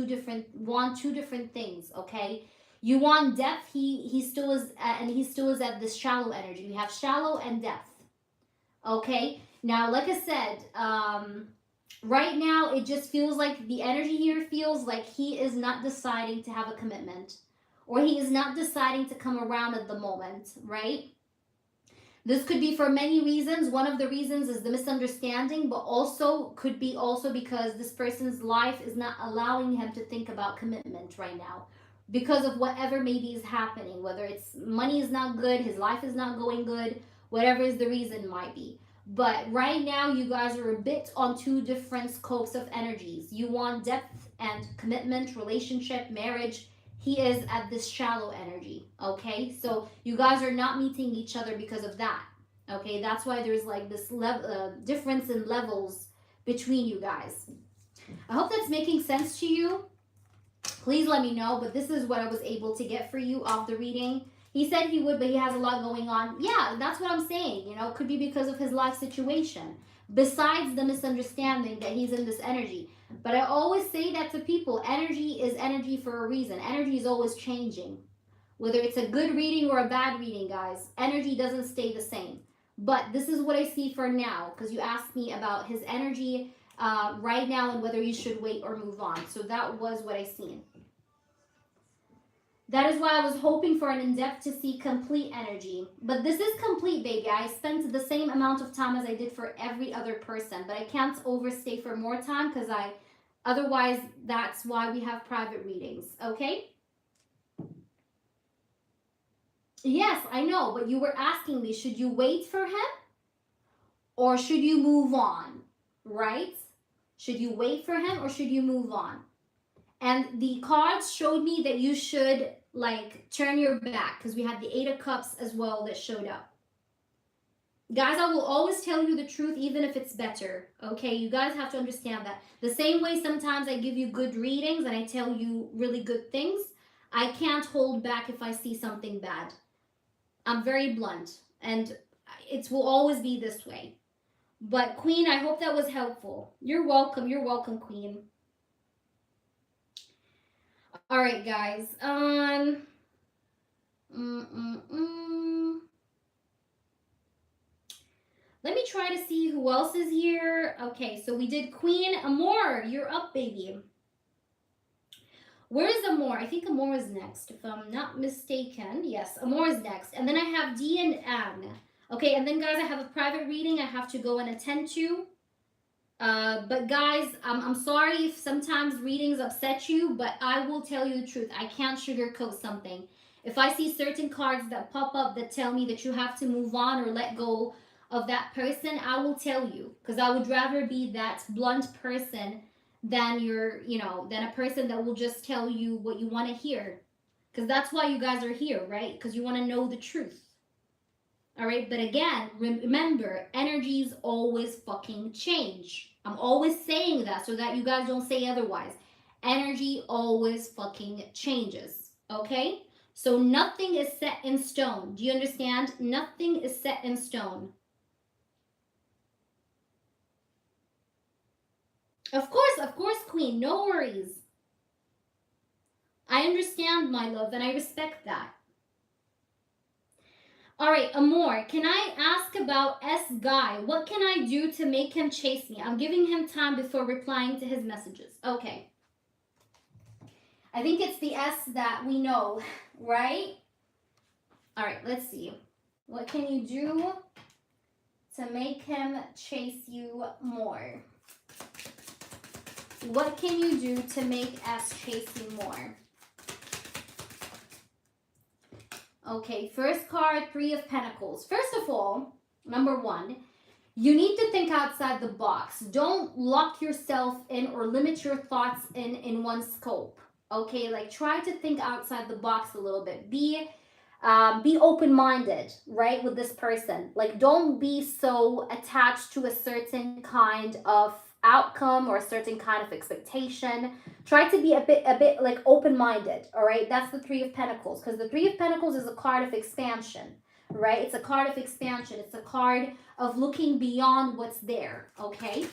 want two different things, okay? You want depth, he still is, and he still is at this shallow energy. We have shallow and depth, okay? Now, like I said, right now, it just feels like the energy here feels like he is not deciding to have a commitment, or he is not deciding to come around at the moment, right? This could be for many reasons. One of the reasons is the misunderstanding, but also could be also because this person's life is not allowing him to think about commitment right now because of whatever maybe is happening, whether it's money is not good, his life is not going good, whatever is the reason might be. But right now, you guys are a bit on two different scopes of energies. You want depth and commitment, relationship, marriage. He is at this shallow energy, okay? So you guys are not meeting each other because of that, okay? That's why there's like this difference in levels between you guys. I hope that's making sense to you. Please let me know, but this is what I was able to get for you off the reading. He said he would, but he has a lot going on. Yeah, that's what I'm saying. You know, it could be because of his life situation. Besides the misunderstanding that he's in this energy. But I always say that to people. Energy is energy for a reason. Energy is always changing. Whether it's a good reading or a bad reading, guys. Energy doesn't stay the same. But this is what I see for now. Because you asked me about his energy right now and whether you should wait or move on. So that was what I seen. That is why I was hoping for an in-depth to see complete energy. But this is complete, baby. I spent the same amount of time as I did for every other person. But I can't overstay for more time because otherwise that's why we have private readings, okay? Yes, I know, but you were asking me, should you wait for him or should you move on, right? Should you wait for him or should you move on? And the cards showed me that you should like turn your back because we had the 8 of Cups as well that showed up. Guys, I will always tell you the truth even if it's better, okay? You guys have to understand that. The same way sometimes I give you good readings and I tell you really good things, I can't hold back if I see something bad. I'm very blunt and it will always be this way. But Queen, I hope that was helpful. You're welcome, Queen. All right, guys. Let me try to see who else is here. Okay, so we did Queen. Amor, you're up, baby. Where is Amor? I think Amor is next, if I'm not mistaken. Yes, Amor is next. And then I have D and Anne. Okay, and then, guys, I have a private reading I have to go and attend to. But guys, I'm sorry if sometimes readings upset you, but I will tell you the truth. I can't sugarcoat something. If I see certain cards that pop up that tell me that you have to move on or let go of that person, I will tell you, because I would rather be that blunt person than than a person that will just tell you what you want to hear. Because that's why you guys are here, right? Because you want to know the truth. All right, but again, remember, energies always fucking change. I'm always saying that so that you guys don't say otherwise. Energy always fucking changes, okay? So nothing is set in stone. Do you understand? Nothing is set in stone. Of course, Queen, no worries. I understand, my love, and I respect that. All right, Amor, can I ask about S Guy? What can I do to make him chase me? I'm giving him time before replying to his messages. Okay. I think it's the S that we know, right? All right, let's see. What can you do to make him chase you more? What can you do to make S chase you more? Okay, first card, 3 of Pentacles. First of all, number 1, you need to think outside the box. Don't lock yourself in or limit your thoughts in one scope. Okay, like try to think outside the box a little bit. Be open-minded, right, with this person. Like don't be so attached to a certain kind of outcome or a certain kind of expectation. Try to be a bit like open-minded, all right? That's the 3 of Pentacles, because the 3 of Pentacles is a card of expansion, right? It's a card of expansion. It's a card of looking beyond what's there, okay?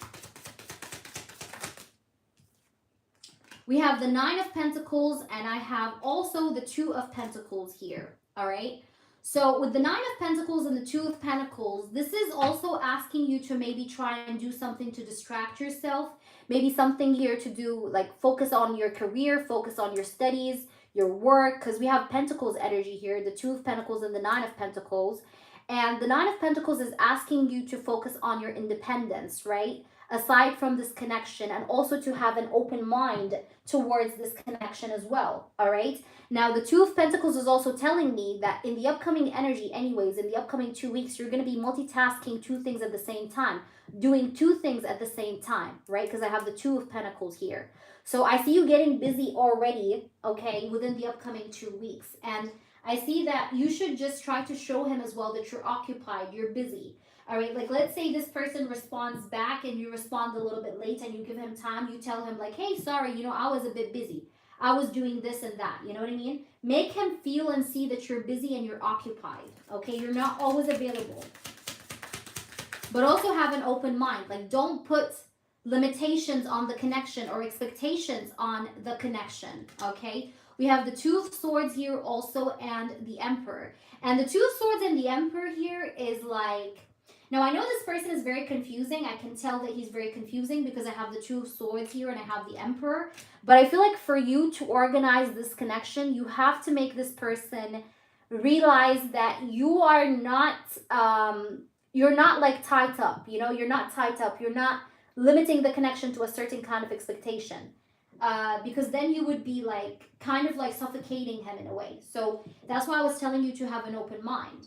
We have the 9 of Pentacles, and I have also the 2 of Pentacles here, all right? So with the 9 of Pentacles and the 2 of Pentacles, this is also asking you to maybe try and do something to distract yourself. Maybe something here to do, like focus on your career, focus on your studies, your work, because we have Pentacles energy here, the 2 of Pentacles and the 9 of Pentacles. And the 9 of Pentacles is asking you to focus on your independence, right? Aside from this connection, and also to have an open mind towards this connection as well, all right? Now, the 2 of Pentacles is also telling me that in the upcoming energy anyways, in the upcoming 2 weeks, you're going to be multitasking 2 things at the same time, doing 2 things at the same time, right? Because I have the 2 of Pentacles here. So I see you getting busy already, okay, within the upcoming 2 weeks. And I see that you should just try to show him as well that you're occupied, you're busy. All right, like let's say this person responds back and you respond a little bit late and you give him time. You tell him like, hey, sorry, I was a bit busy. I was doing this and that. You know what I mean? Make him feel and see that you're busy and you're occupied. Okay, you're not always available. But also have an open mind. Like don't put limitations on the connection or expectations on the connection. Okay, we have the 2 of Swords here also and the Emperor. And the 2 of Swords and the Emperor here is like, Now, I know this person is very confusing. I can tell that he's very confusing because I have the Two of Swords here and I have the Emperor. But I feel like for you to organize this connection, you have to make this person realize that you're not like tied up, you know, you're not tied up, you're not limiting the connection to a certain kind of expectation, because then you would be like kind of like suffocating him in a way. So that's why I was telling you to have an open mind.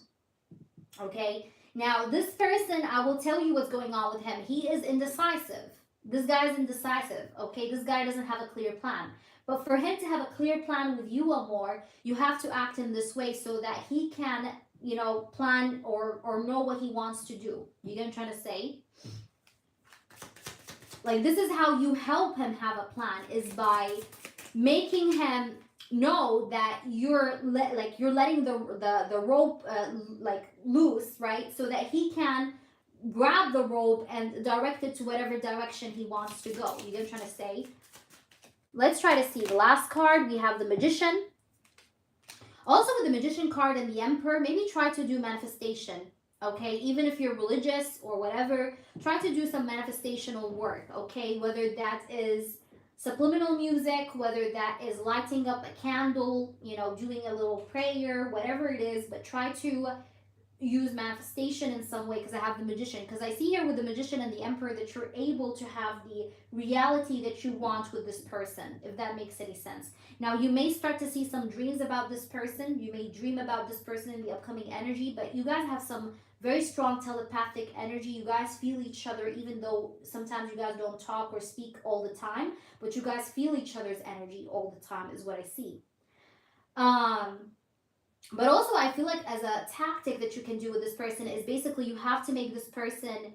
Okay, now this person, I will tell you what's going on with him. He is indecisive. This guy is indecisive. Okay, this guy doesn't have a clear plan. But for him to have a clear plan with you, Amor, you have to act in this way so that he can, you know, plan or know what he wants to do. You get what I'm trying to say? Like, this is how you help him have a plan, is by making him know that you're letting the rope like loose, right? So that he can grab the rope and direct it to whatever direction he wants to go. You get what I'm trying to say? Let's try to see the last card. We have the Magician. Also with the Magician card and the Emperor, maybe try to do manifestation. Okay, even if you're religious or whatever, try to do some manifestational work. Okay, whether that is subliminal music, whether that is lighting up a candle, you know, doing a little prayer, whatever it is, but try to use manifestation in some way, because I have the Magician. Because I see here with the Magician and the Emperor that you're able to have the reality that you want with this person, if that makes any sense. Now, you may start to see some dreams about this person. You may dream about this person in the upcoming energy, but you guys have some very strong telepathic energy. You guys feel each other, even though sometimes you guys don't talk or speak all the time, but you guys feel each other's energy all the time is what I see. But also, I feel like as a tactic that you can do with this person is basically you have to make this person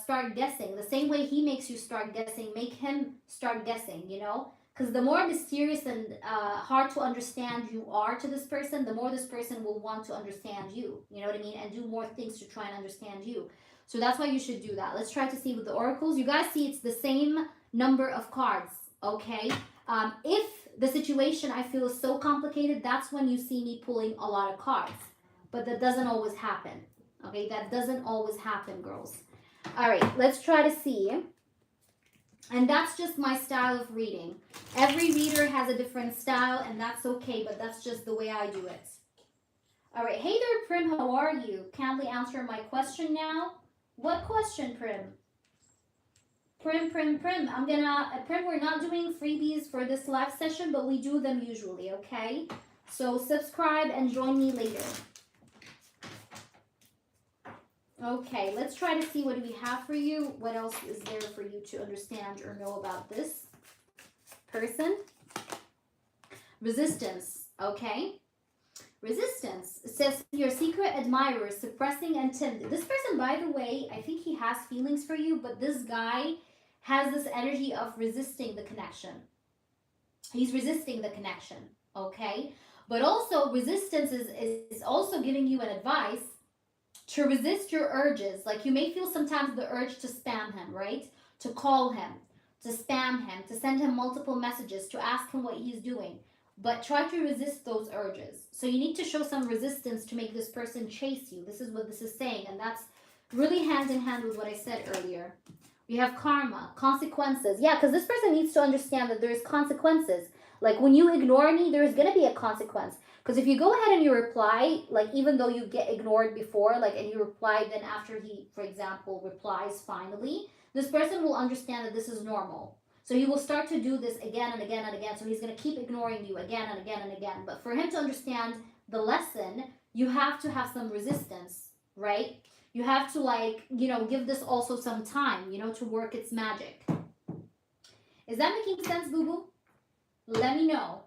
start guessing. The same way he makes you start guessing, make him start guessing, you know? Because the more mysterious and hard to understand you are to this person, the more this person will want to understand you. You know what I mean? And do more things to try and understand you. So that's why you should do that. Let's try to see with the oracles. You guys see it's the same number of cards, okay? If the situation I feel is so complicated, that's when you see me pulling a lot of cards. But that doesn't always happen, okay? That doesn't always happen, girls. All right, let's try to see. And that's just my style of reading. Every reader has a different style, and that's okay, but that's just the way I do it. All right, hey there, Prim, how are you? Kindly answer my question now. What question, Prim? Prim. Prim, we're not doing freebies for this live session, but we do them usually, okay? So subscribe and join me later. Okay, let's try to see what do we have for you. What else is there for you to understand or know about this person? Resistance, okay? Resistance says your secret admirer, suppressing and timid. This person, by the way, I think he has feelings for you, but this guy has this energy of resisting the connection. He's resisting the connection, okay? But also, resistance is also giving you an advice to resist your urges. Like, you may feel sometimes the urge to spam him, right? To call him, to spam him, to send him multiple messages, to ask him what he's doing. But try to resist those urges. So you need to show some resistance to make this person chase you. This is what this is saying. And that's really hand in hand with what I said earlier. We have karma, consequences. Yeah, because this person needs to understand that there's consequences. Like, when you ignore me, there's going to be a consequence. Because if you go ahead and you reply, like, even though you get ignored before, like, and you reply, then after he, for example, replies finally, this person will understand that this is normal. So he will start to do this again and again and again. So he's going to keep ignoring you again and again and again. But for him to understand the lesson, you have to have some resistance, right? You have to, like, you know, give this also some time, you know, to work its magic. Is that making sense, boo-boo? Let me know.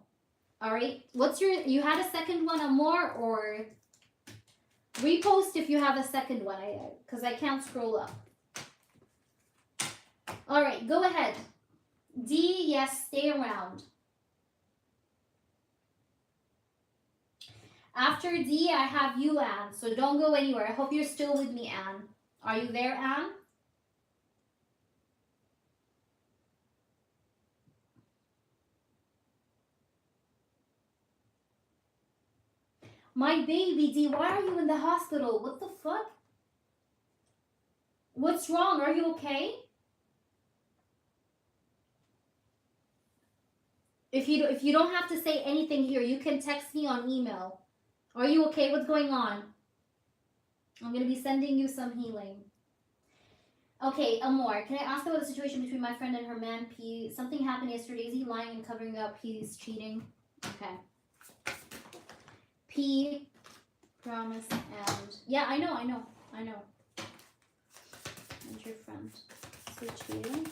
All right. What's your, you had a second one or more, or repost if you have a second one, because I can't scroll up. All right, go ahead. D, yes, stay around. After D, I have you, Anne, so don't go anywhere. I hope you're still with me, Anne. Are you there, Anne? My baby, D, why are you in the hospital? What the fuck? What's wrong? Are you okay? If you don't have to say anything here, you can text me on email. Are you okay? What's going on? I'm going to be sending you some healing. Okay, Amor, can I ask about the situation between my friend and her man, P? Something happened yesterday. Is he lying and covering up? He's cheating? Okay. P, promise, and... Yeah, I know. And your friend. So cheating?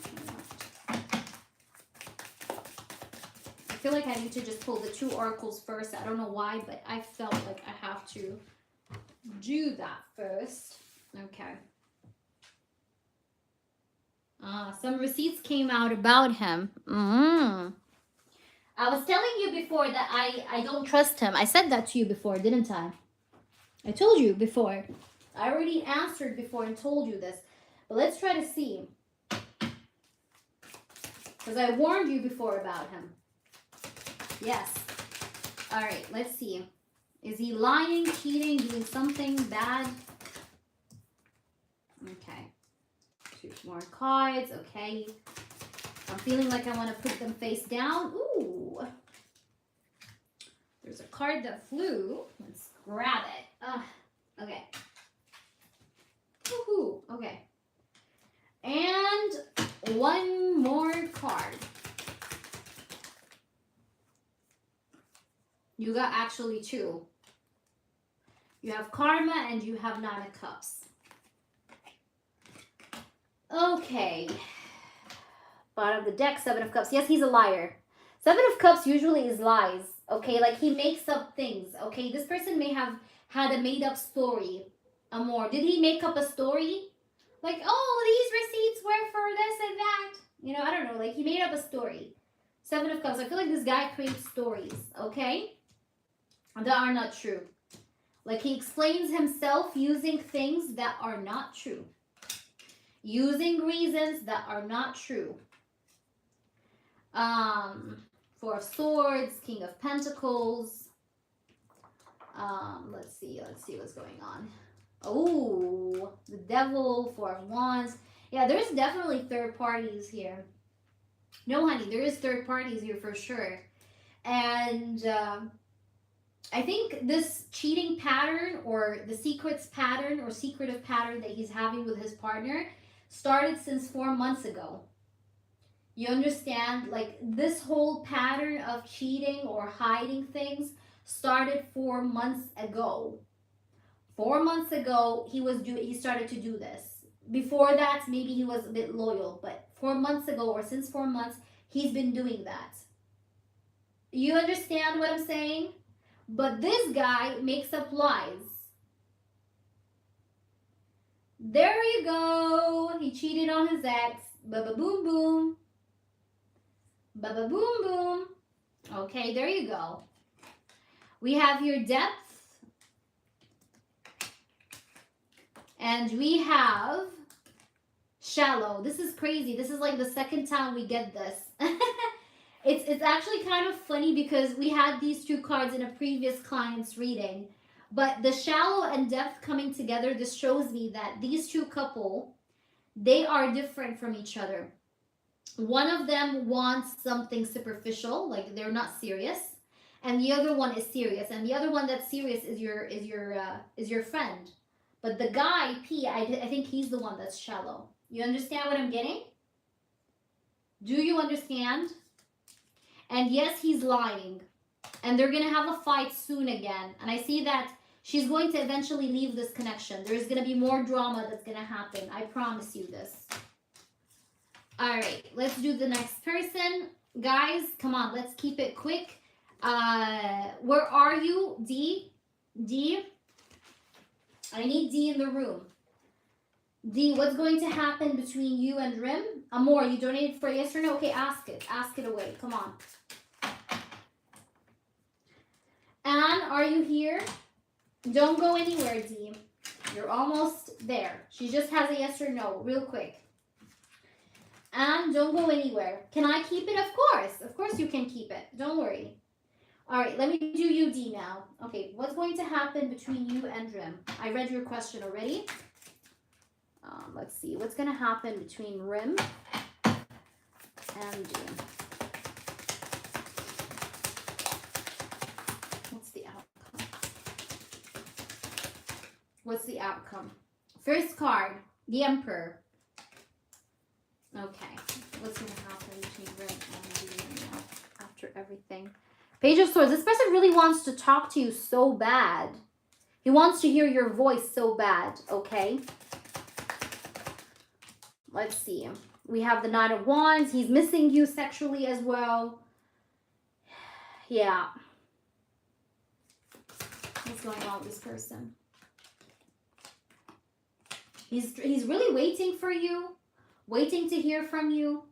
I feel like I need to just pull the 2 oracles first. I don't know why, but I felt like I have to do that first. Okay. Some receipts came out about him. I was telling you before that I don't trust him. I said that to you before, didn't I? I told you before. I already answered before and told you this. But let's try to see. Because I warned you before about him. Yes. All right, let's see. Is he lying, cheating, doing something bad? Okay. 2 more cards. Okay. I'm feeling like I want to put them face down. Ooh. There's a card that flew. Let's grab it. Okay. Woohoo. Okay. And 1 more card. You got actually 2. You have Karma and you have 9 of Cups. Okay. Bottom of the deck, 7 of Cups. Yes, he's a liar. 7 of Cups usually is lies. Okay, like he makes up things. Okay, this person may have had a made up story. Amor, did he make up a story? Like, oh, these receipts were for this and that. You know, I don't know. Like he made up a story. 7 of Cups. I feel like this guy creates stories. Okay, that are not true. Like he explains himself using things that are not true. Using reasons that are not true. 4 of Swords, King of Pentacles. Let's see what's going on. Oh, the Devil, 4 of Wands. Yeah, there's definitely third parties here. No, honey, there is third parties here for sure. And I think this cheating pattern or the secrets pattern or secretive pattern that he's having with his partner started since 4 months ago. You understand? Like this whole pattern of cheating or hiding things started 4 months ago. 4 months ago, he started to do this. Before that, maybe he was a bit loyal, but 4 months ago or since 4 months, he's been doing that. You understand what I'm saying? But this guy makes up lies. There you go. He cheated on his ex. Ba-ba boom boom. Ba-ba boom boom. Okay, there you go. We have your depth. And we have shallow. This is crazy. This is like the second time we get this. It's actually kind of funny because we had these 2 cards in a previous client's reading. But the shallow and depth coming together, this shows me that these 2 couple, they are different from each other. One of them wants something superficial, like they're not serious. And the other one is serious. And the other one that's serious is your friend. But the guy, P, I think he's the one that's shallow. You understand what I'm getting? Do you understand? And yes, he's lying. And they're going to have a fight soon again. And I see that she's going to eventually leave this connection. There's going to be more drama that's going to happen. I promise you this. All right, let's do the next person. Guys, come on, let's keep it quick. Where are you? D? D? I need D in the room. D, what's going to happen between you and Rim? Amor, you donated for yes or no? Okay, ask it. Ask it away. Come on. Anne, are you here? Don't go anywhere, D. You're almost there. She just has a yes or no, real quick. Anne, don't go anywhere. Can I keep it? Of course. Of course you can keep it. Don't worry. All right, let me do you, D, now. Okay, what's going to happen between you and Rim? I read your question already. Let's see. What's going to happen between Rim and D? What's the outcome? What's the outcome? First card, the Emperor. Okay. What's going to happen between Rim and D after everything? Page of Swords. This person really wants to talk to you so bad. He wants to hear your voice so bad, okay? Let's see. We have the Knight of Wands. He's missing you sexually as well. Yeah. What's going on with this person? He's really waiting for you, waiting to hear from you.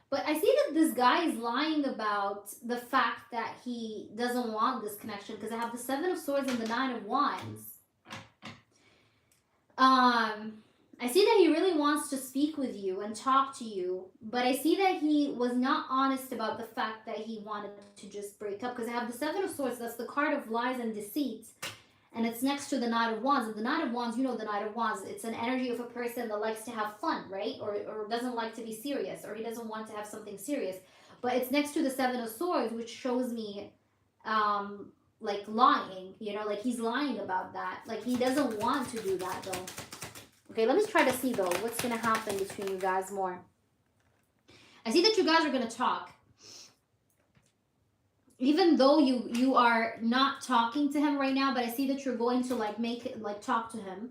But I see that this guy is lying about the fact that he doesn't want this connection, because I have the Seven of Swords and the Nine of Wands. I see that he really wants to speak with you and talk to you, but I see that he was not honest about the fact that he wanted to just break up, because I have the Seven of Swords, that's the card of lies and deceit, and it's next to the Knight of Wands. And the Knight of Wands, you know the Knight of Wands, it's an energy of a person that likes to have fun, right? Or doesn't like to be serious, or he doesn't want to have something serious. But it's next to the Seven of Swords, which shows me like lying, you know, like he's lying about that. Like he doesn't want to do that though. Okay, let me try to see though what's going to happen between you guys more. I see that you guys are going to talk. Even though you are not talking to him right now, but I see that you're going to like talk to him.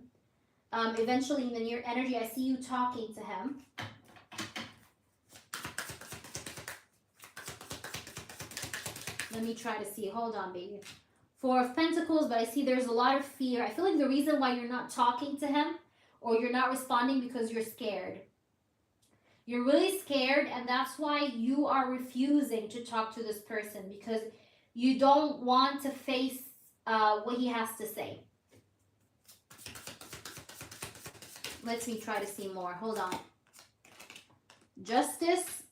Eventually in the near energy, I see you talking to him. Let me try to see. Hold on, baby. Four of Pentacles, but I see there's a lot of fear. I feel like the reason why you're not talking to him or you're not responding because you're scared. You're really scared, and that's why you are refusing to talk to this person, because you don't want to face what he has to say. Let me try to see more. Hold on. Justice.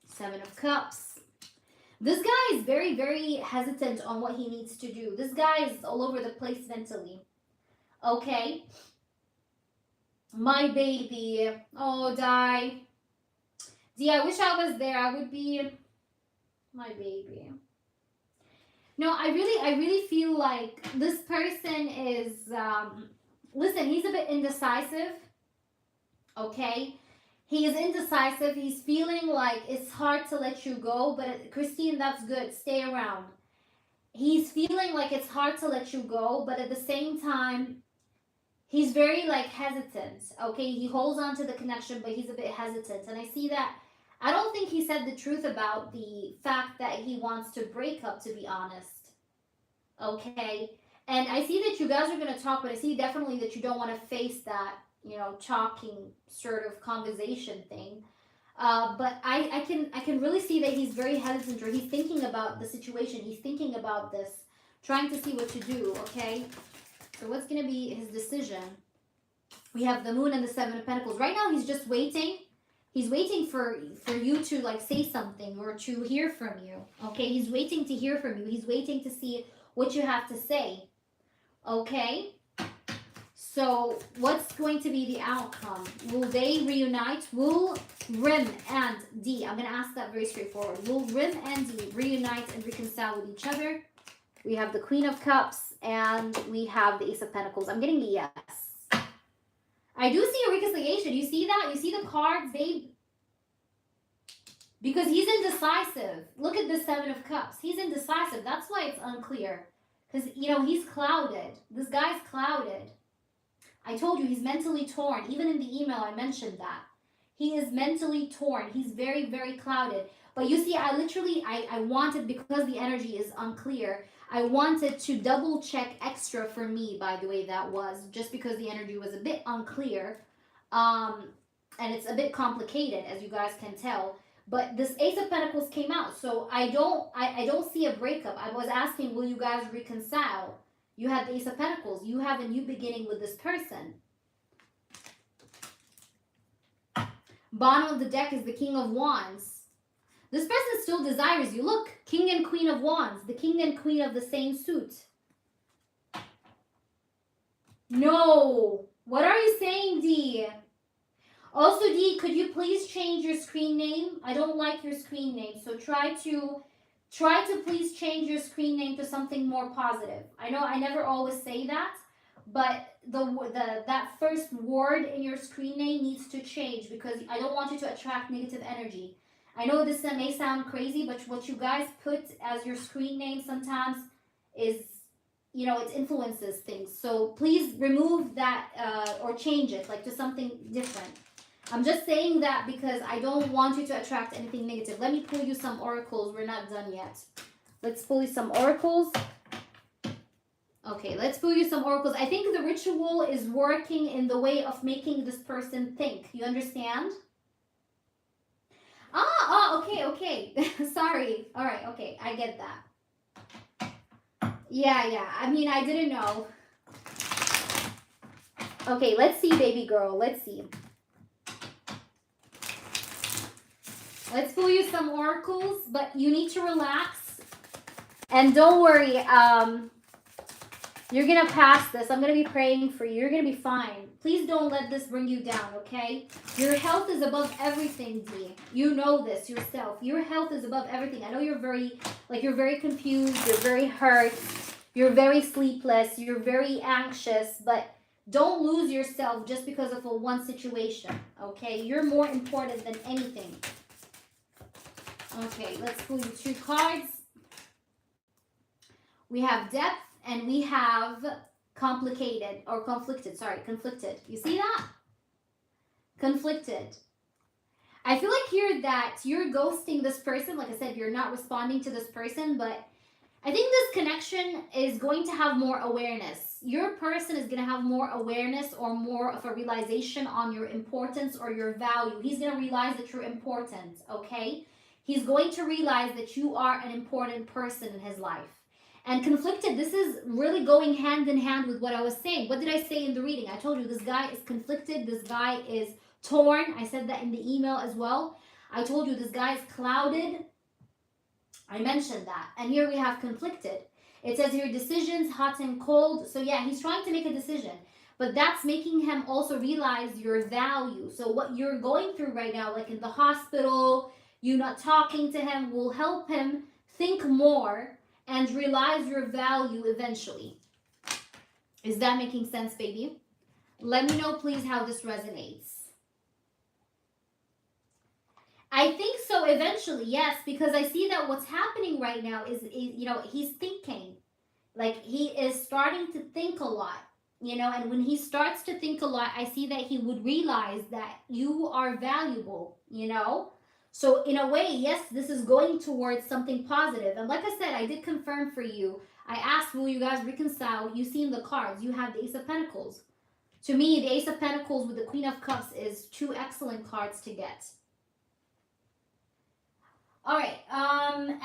Seven of Cups. This guy is very, very hesitant on what he needs to do. This guy is all over the place mentally. Okay. My baby. Oh, die. D, I wish I was there. I would be my baby. No, I really feel like this person is, listen, he's a bit indecisive. Okay. He is indecisive. He's feeling like it's hard to let you go. But Christine, that's good. Stay around. He's feeling like it's hard to let you go. But at the same time, he's very like hesitant. Okay. He holds on to the connection, but he's a bit hesitant. And I see that. I don't think he said the truth about the fact that he wants to break up, to be honest. Okay. And I see that you guys are going to talk, but I see definitely that you don't want to face that, you know, talking sort of conversation thing. But I can really see that he's very hesitant, or he's thinking about the situation. He's thinking about this, trying to see what to do, okay? So what's going to be his decision? We have the Moon and the Seven of Pentacles. Right now, he's just waiting. He's waiting for you to like say something or to hear from you, okay? He's waiting to hear from you. He's waiting to see what you have to say, okay? So what's going to be the outcome? Will they reunite? Will Rim and D, I'm going to ask that very straightforward. Will Rim and D reunite and reconcile with each other? We have the Queen of Cups and we have the Ace of Pentacles. I'm getting a yes. I do see a reconciliation. You see that? You see the cards, babe? Because he's indecisive. Look at the Seven of Cups. He's indecisive. That's why it's unclear. Because, you know, he's clouded. This guy's clouded. I told you he's mentally torn. Even in the email, I mentioned that. He is mentally torn. He's very, very clouded. But you see, I wanted, because the energy is unclear, I wanted to double check extra for me, by the way that was, just because the energy was a bit unclear. And it's a bit complicated, as you guys can tell. But this Ace of Pentacles came out. So I don't see a breakup. I was asking, will you guys reconcile? You had the Ace of Pentacles. You have a new beginning with this person. Bottom of the deck is the King of Wands. This person still desires you. Look, King and Queen of Wands. The King and Queen of the same suit. No. What are you saying, D? Also, D, could you please change your screen name? I don't like your screen name, so try to please change your screen name to something more positive. I know I never always say that, but that first word in your screen name needs to change because I don't want you to attract negative energy. I know this may sound crazy, but what you guys put as your screen name sometimes is, you know, it influences things. So please remove that or change it like to something different. I'm just saying that because I don't want you to attract anything negative. Let me pull you some oracles. We're not done yet. Let's pull you some oracles. Okay, let's pull you some oracles. I think the ritual is working in the way of making this person think. You understand? Okay. Sorry. All right, okay. I get that. Yeah. I mean, I didn't know. Okay, let's see, baby girl. Let's see. Let's pull you some oracles, but you need to relax. And don't worry, you're going to pass this. I'm going to be praying for you. You're going to be fine. Please don't let this bring you down, okay? Your health is above everything, D. You know this yourself. Your health is above everything. I know you're very confused. You're very hurt. You're very sleepless. You're very anxious, but don't lose yourself just because of one situation, okay? You're more important than anything. Okay, let's pull you 2 cards. We have depth and we have complicated or conflicted. Sorry, conflicted. You see that? Conflicted. I feel like you're ghosting this person. Like I said, you're not responding to this person, but I think this connection is going to have more awareness. Your person is going to have more awareness or more of a realization on your importance or your value. He's going to realize that you're important, okay? He's going to realize that you are an important person in his life. And conflicted, this is really going hand in hand with what I was saying. What did I say in the reading? I told you this guy is conflicted. This guy is torn. I said that in the email as well. I told you this guy is clouded. I mentioned that. And here we have conflicted. It says here decisions, hot and cold. So yeah, he's trying to make a decision. But that's making him also realize your value. So what you're going through right now, like in the hospital, you not talking to him will help him think more and realize your value eventually. Is that making sense, baby? Let me know, please, how this resonates. I think so eventually, yes, because I see that what's happening right now is you know, he's thinking. Like, he is starting to think a lot, you know, and when he starts to think a lot, I see that he would realize that you are valuable, you know? So in a way, yes, this is going towards something positive. And like I said, I did confirm for you. I asked, will you guys reconcile? You see in the cards, you have the Ace of Pentacles. To me, the Ace of Pentacles with the Queen of Cups is 2 excellent cards to get. All right, Anne,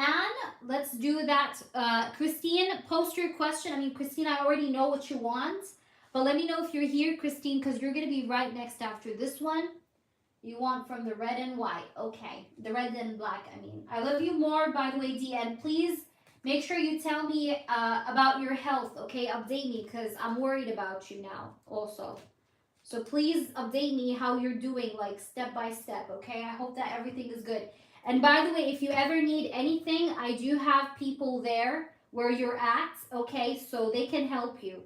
let's do that. Christine, post your question. I mean, Christine, I already know what you want. But let me know if you're here, Christine, because you're going to be right next after this one. You want from the red and white. Okay. The red and black, I mean. I love you more, by the way, D. And please make sure you tell me about your health, okay? Update me because I'm worried about you now also. So please update me how you're doing, like step by step, okay? I hope that everything is good. And by the way, if you ever need anything, I do have people there where you're at, okay? So they can help you.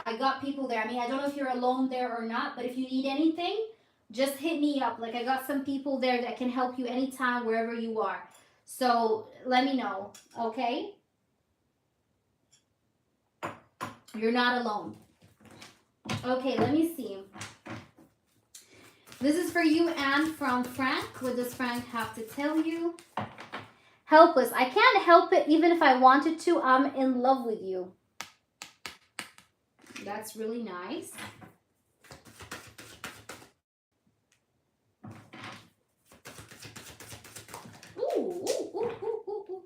I got people there. I mean, I don't know if you're alone there or not, but if you need anything, just hit me up. Like, I got some people there that can help you anytime, wherever you are. So let me know, okay? You're not alone. Okay, let me see. This is for you, Anne, from Frank. What does Frank have to tell you? Helpless. I can't help it even if I wanted to. I'm in love with you. That's really nice. Ooh.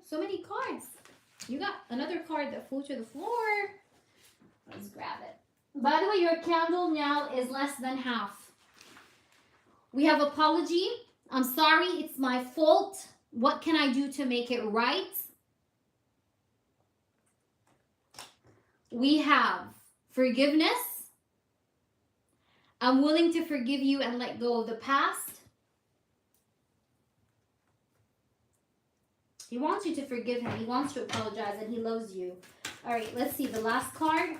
So many cards. You got another card that flew to the floor. Let's grab it. By the way, your candle now is less than half. We have apology. I'm sorry. It's my fault. What can I do to make it right? We have Forgiveness. I'm willing to forgive you and let go of the past. He wants you to forgive him. He wants to apologize and he loves you. All right, let's see the last card.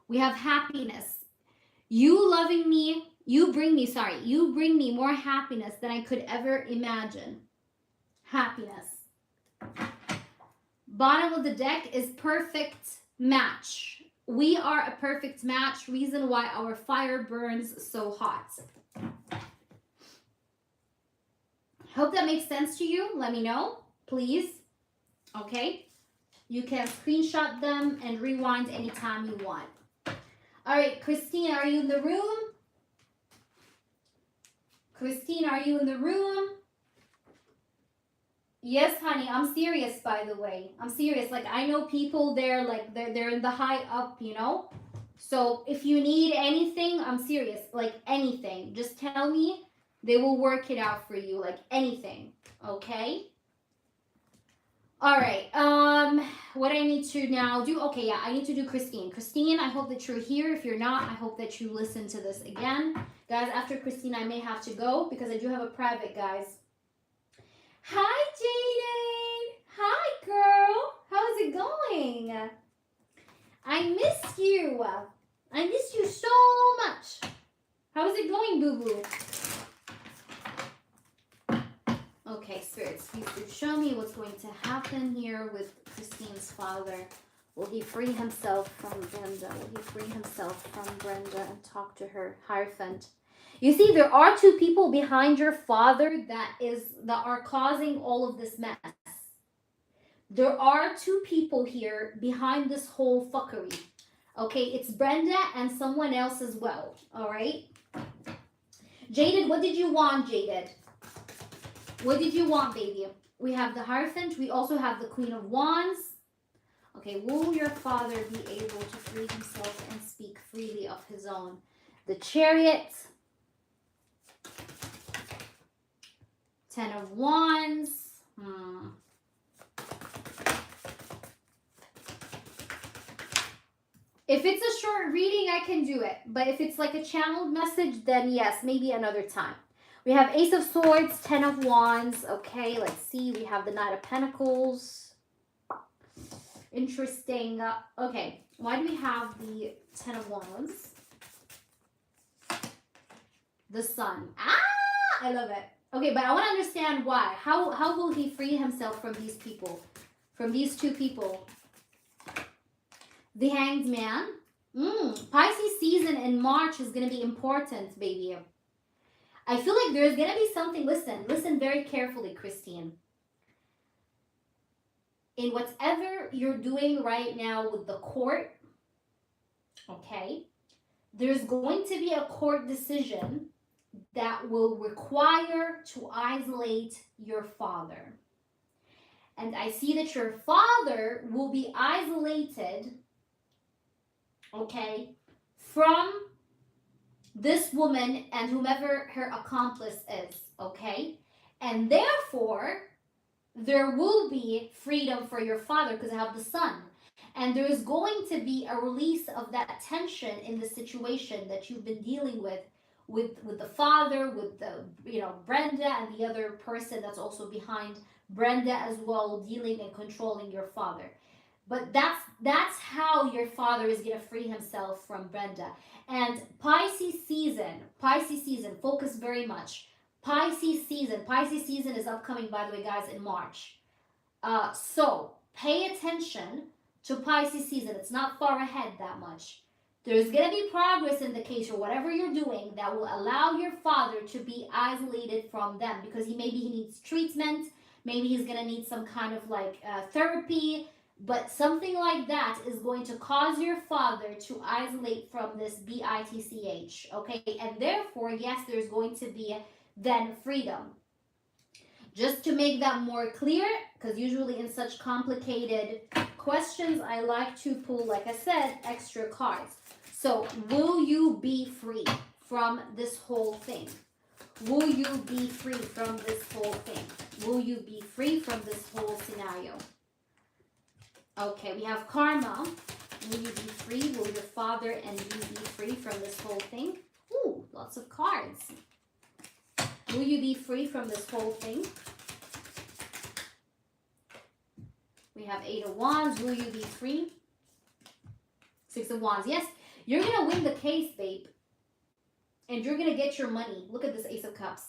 We have happiness. You loving me, you bring me more happiness than I could ever imagine. Happiness. Bottom of the deck is perfect match. We are a perfect match. Reason why our fire burns so hot. Hope that makes sense to you. Let me know, please. Okay. You can screenshot them and rewind anytime you want. All right, Christine, are you in the room? Christine, are you in the room? Yes, honey, I'm serious, by the way. I'm serious. Like, I know people there, like, they're in the high up, you know? So, if you need anything, I'm serious. Like, anything. Just tell me. They will work it out for you. Like, anything. Okay? All right. What I need to now do. Okay, yeah, I need to do Christine. Christine, I hope that you're here. If you're not, I hope that you listen to this again. Guys, after Christine, I may have to go because I do have a private, guys. Hi, Jaden. Hi, girl. How's it going? I miss you. I miss you so much. How's it going, boo-boo? Okay, spirits, please do show me what's going to happen here with Christine's father. Will he free himself from Brenda? Will he free himself from Brenda and talk to her? Hierophant. You see, there are two people behind your father that are causing all of this mess. There are two people here behind this whole fuckery. Okay, it's Brenda and someone else as well. All right. Jaded, what did you want, Jaded? What did you want, baby? We have the Hierophant. We also have the Queen of Wands. Okay, will your father be able to free himself and speak freely of his own? The Chariot. 10 of Wands. If it's a short reading, I can do it. But if it's like a channeled message, then yes, maybe another time. We have Ace of Swords, 10 of Wands. Okay, let's see. We have the Knight of Pentacles. Interesting. Okay, why do we have the 10 of Wands? The Sun. Ah, I love it. Okay, but I want to understand why. How will he free himself from these people? From these two people? The Hanged Man. Pisces season in March is going to be important, baby. I feel like there's going to be something. Listen very carefully, Christine. In whatever you're doing right now with the court, okay, there's going to be a court decision that will require to isolate your father. And I see that your father will be isolated, okay, from this woman and whomever her accomplice is, okay? And therefore, there will be freedom for your father because I have the Sun. And there is going to be a release of that tension in the situation that you've been dealing with the father, with the, Brenda and the other person that's also behind Brenda as well, dealing and controlling your father. But that's how your father is going to free himself from Brenda. And Pisces season, focus very much. Pisces season is upcoming, by the way, guys, in March. So pay attention to Pisces season. It's not far ahead that much. There's going to be progress in the case or whatever you're doing that will allow your father to be isolated from them because maybe he needs treatment. Maybe he's going to need some kind of therapy. But something like that is going to cause your father to isolate from this bitch, okay? And therefore, yes, there's going to be then freedom. Just to make that more clear, because usually in such complicated questions, I like to pull, like I said, extra cards. So, will you be free from this whole thing? Will you be free from this whole thing? Will you be free from this whole scenario? Okay, we have karma. Will you be free? Will your father and you be free from this whole thing? Ooh, lots of cards. Will you be free from this whole thing? We have 8 of Wands. Will you be free? 6 of Wands. Yes, you're going to win the case, babe. And you're going to get your money. Look at this Ace of Cups.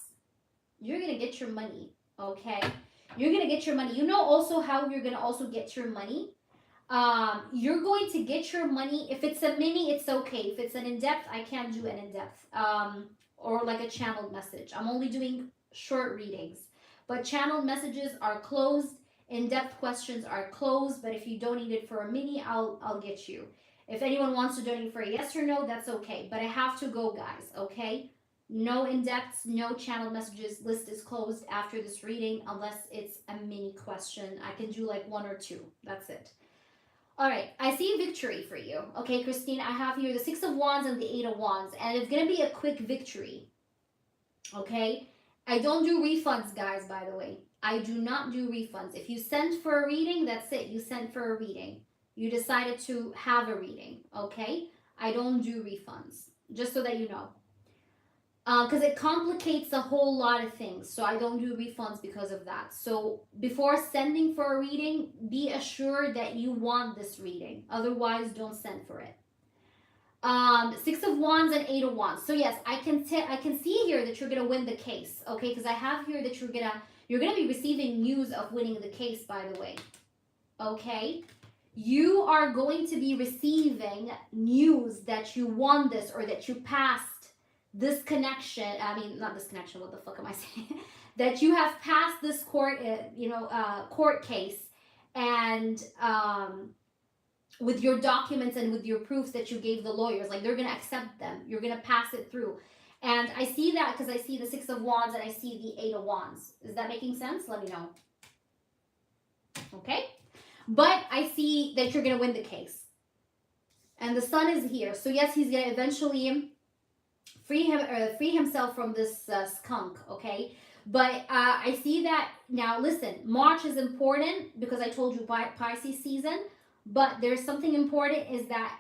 You're going to get your money, okay? You're going to get your money. You know also how you're going to also get your money? You're going to get your money. If it's a mini, it's okay. If it's an in-depth, I can't do an in-depth. Or like a channeled message. I'm only doing short readings. But channeled messages are closed. In-depth questions are closed. But if you donate it for a mini, I'll get you. If anyone wants to donate for a yes or no, that's okay. But I have to go, guys, okay? No in-depths, no channeled messages. List is closed after this reading unless it's a mini question. I can do like 1 or 2. That's it. All right, I see victory for you. Okay, Christine, I have here the 6 of Wands and the 8 of Wands. And it's going to be a quick victory. Okay? I don't do refunds, guys, by the way. I do not do refunds. If you sent for a reading, that's it. You sent for a reading. You decided to have a reading. Okay? I don't do refunds. Just so that you know. Because it complicates a whole lot of things. So I don't do refunds because of that. So before sending for a reading, be assured that you want this reading. Otherwise, don't send for it. 6 of Wands and 8 of Wands. So yes, I can see here that you're going to win the case. Okay, because I have here that you're going to be receiving news of winning the case, by the way. Okay? You are going to be receiving news that you won this or that you passed this connection. I mean, not this connection, what the fuck am I saying? That you have passed this court, court case, and with your documents and with your proofs that you gave the lawyers, like they're gonna accept them. You're gonna pass it through, and I see that because I see the 6 of Wands and I see the 8 of Wands. Is that making sense? Let me know. Okay, but I see that you're gonna win the case, and the Sun is here. So yes, he's gonna eventually free himself from this skunk, okay? But I see that now. Listen, March is important because I told you Pisces season. But there's something important is that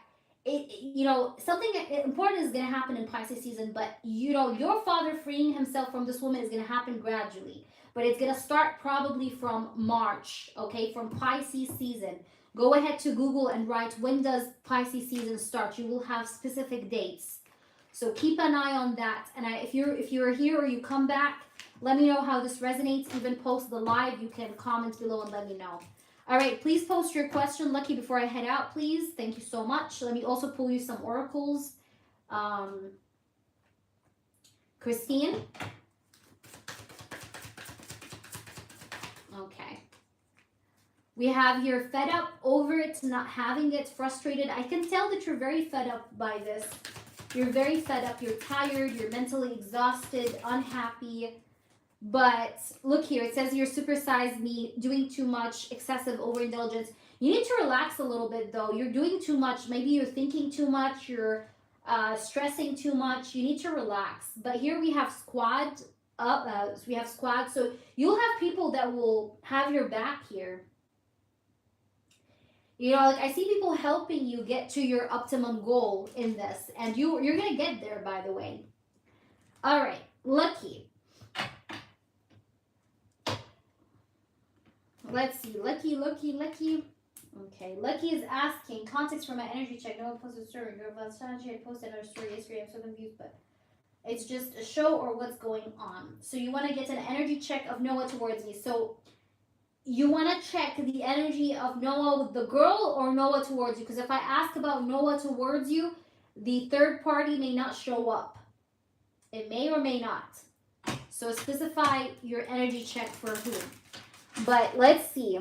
something important is going to happen in Pisces season. But your father freeing himself from this woman is going to happen gradually. But it's going to start probably from March, okay? From Pisces season. Go ahead to Google and write when does Pisces season start. You will have specific dates. So keep an eye on that. And if you're here or you come back, let me know how this resonates. Even post the live. You can comment below and let me know. All right, please post your question, Lucky, before I head out, please. Thank you so much. Let me also pull you some oracles. Christine. Okay. We have here fed up over it, not having it, frustrated. I can tell that you're very fed up by this. You're very fed up. You're tired. You're mentally exhausted, unhappy. But look here. It says you're supersized me, doing too much, excessive overindulgence. You need to relax a little bit, though. You're doing too much. Maybe you're thinking too much. You're stressing too much. You need to relax. But here we have squad up. We have squad. So you'll have people that will have your back here. Like I see people helping you get to your optimum goal in this. And you're going to get there, by the way. All right. Lucky. Let's see. Lucky. Okay. Lucky is asking, context for my energy check. No one posted a story. Girl, last time I posted another story yesterday. I'm so confused, but it's just a show or what's going on. So you want to get an energy check of Noah towards me. So you want to check the energy of Noah with the girl or Noah towards you. Because if I ask about Noah towards you, the third party may not show up. It may or may not. So specify your energy check for who. But let's see.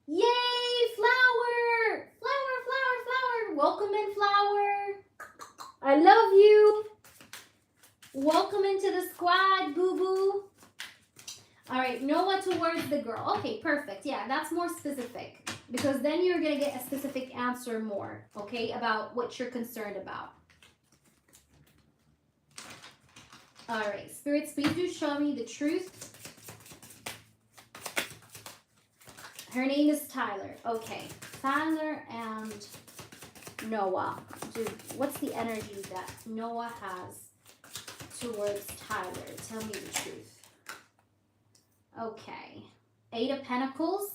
Yay, flower! Flower. Welcome in, flower. I love you. Welcome into the squad, boo-boo. All right, Noah towards the girl. Okay, perfect. Yeah, that's more specific. Because then you're going to get a specific answer more, okay, about what you're concerned about. All right, spirits, please do show me the truth. Her name is Tyler. Okay. Tyler and Noah. Dude, what's the energy that Noah has towards Tyler? Tell me the truth. Okay. 8 of Pentacles.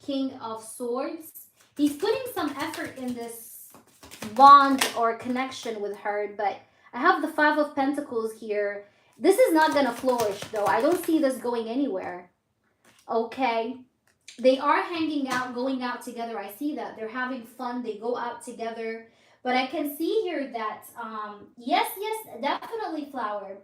King of Swords. He's putting some effort in this bond or connection with her, but I have the 5 of Pentacles here. This is not going to flourish, though. I don't see this going anywhere. Okay. They are hanging out, going out together. I see that. They're having fun. They go out together. But I can see here that, yes, definitely flower.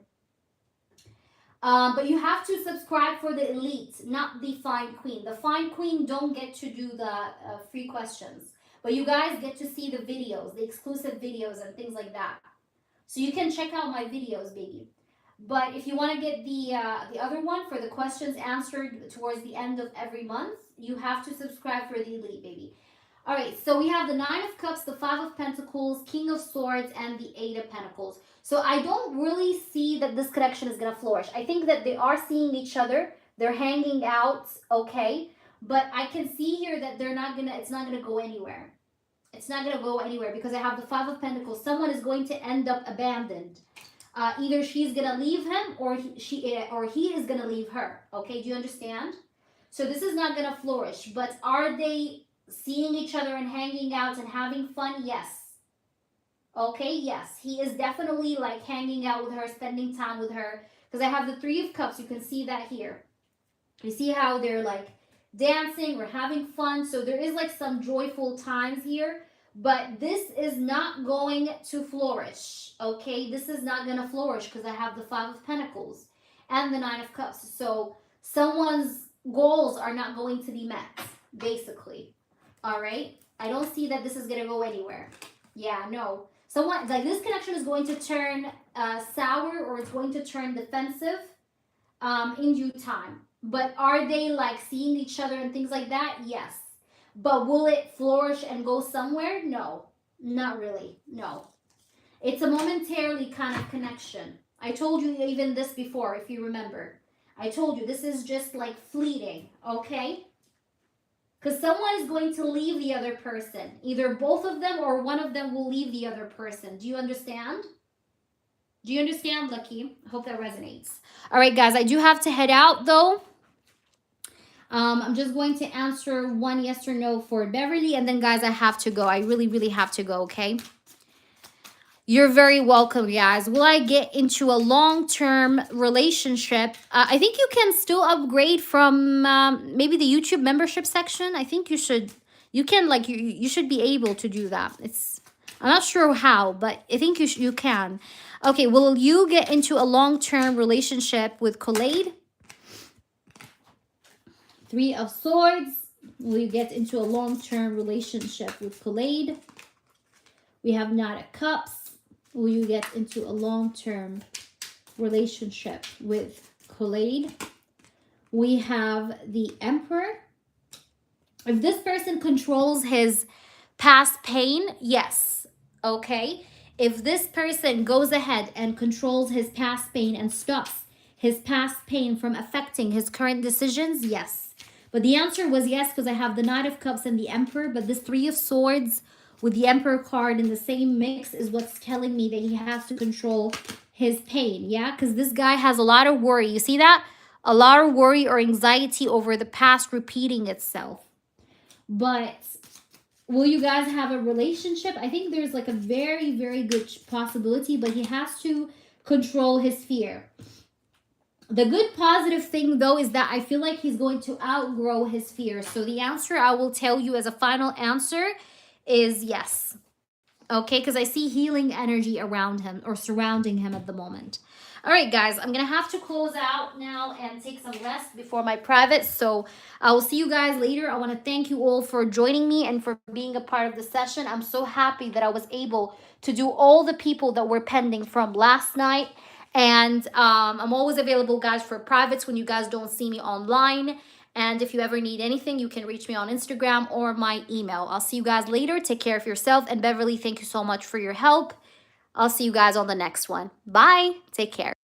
But you have to subscribe for the elite, not the fine queen. The fine queen don't get to do the free questions. But you guys get to see the videos, the exclusive videos and things like that. So you can check out my videos, baby. But if you want to get the other one for the questions answered towards the end of every month, you have to subscribe for the elite, baby. All right, so we have the 9 of Cups, the 5 of Pentacles, King of Swords, and the 8 of Pentacles. So I don't really see that this connection is going to flourish. I think that they are seeing each other. They're hanging out, okay? But I can see here that they're not going to, it's not going to go anywhere. It's not going to go anywhere because I have the 5 of Pentacles. Someone is going to end up abandoned. Either she's going to leave him or he is going to leave her, okay? Do you understand? So this is not going to flourish. But are they seeing each other and hanging out and having fun? Yes. Okay, yes. He is definitely like hanging out with her, spending time with her. Because I have the 3 of Cups. You can see that here. You see how they're like dancing or having fun. So there is like some joyful times here. But this is not going to flourish. Okay, this is not going to flourish because I have the 5 of Pentacles and the 9 of Cups. So someone's goals are not going to be met, basically. All right, I don't see that this is going to go anywhere. Yeah, no. Someone, like this connection is going to turn sour or it's going to turn defensive in due time. But are they like seeing each other and things like that? Yes. But will it flourish and go somewhere? No, not really. No. It's a momentarily kind of connection. I told you even this before, if you remember. I told you this is just like fleeting, okay? Because someone is going to leave the other person. Either both of them or one of them will leave the other person. Do you understand? Do you understand, Lucky? I hope that resonates. All right, guys, I do have to head out, though. I'm just going to answer one yes or no for Beverly. And then, guys, I have to go. I really, really have to go, okay? You're very welcome, guys. Will I get into a long-term relationship? I think you can still upgrade from maybe the YouTube membership section. I think you should. You can, like, you should be able to do that. I'm not sure how, but I think you can. Okay, will you get into a long-term relationship with Khalid? 3 of Swords. Will you get into a long-term relationship with Khalid? We have 9 of Cups. Will you get into a long-term relationship with Khalid? We have the Emperor. If this person controls his past pain, yes. Okay. If this person goes ahead and controls his past pain and stops his past pain from affecting his current decisions, yes. But the answer was yes because I have the 9 of Cups and the Emperor. But this 3 of Swords with the Emperor card in the same mix is what's telling me that he has to control his pain. Yeah, because this guy has a lot of worry. You see that? A lot of worry or anxiety over the past repeating itself. But will you guys have a relationship? I think there's like a very, very good possibility, but he has to control his fear. The good positive thing, though, is that I feel like he's going to outgrow his fear. So the answer I will tell you as a final answer is yes. Okay, because I see healing energy around him or surrounding him at the moment. All right, guys, I'm going to have to close out now and take some rest before my private. So I will see you guys later. I want to thank you all for joining me and for being a part of the session. I'm so happy that I was able to do all the people that were pending from last night. And I'm always available, guys, for privates when you guys don't see me online. And if you ever need anything, you can reach me on Instagram or my email. I'll see you guys later. Take care of yourself. And Beverly, thank you so much for your help. I'll see you guys on the next one. Bye. Take care.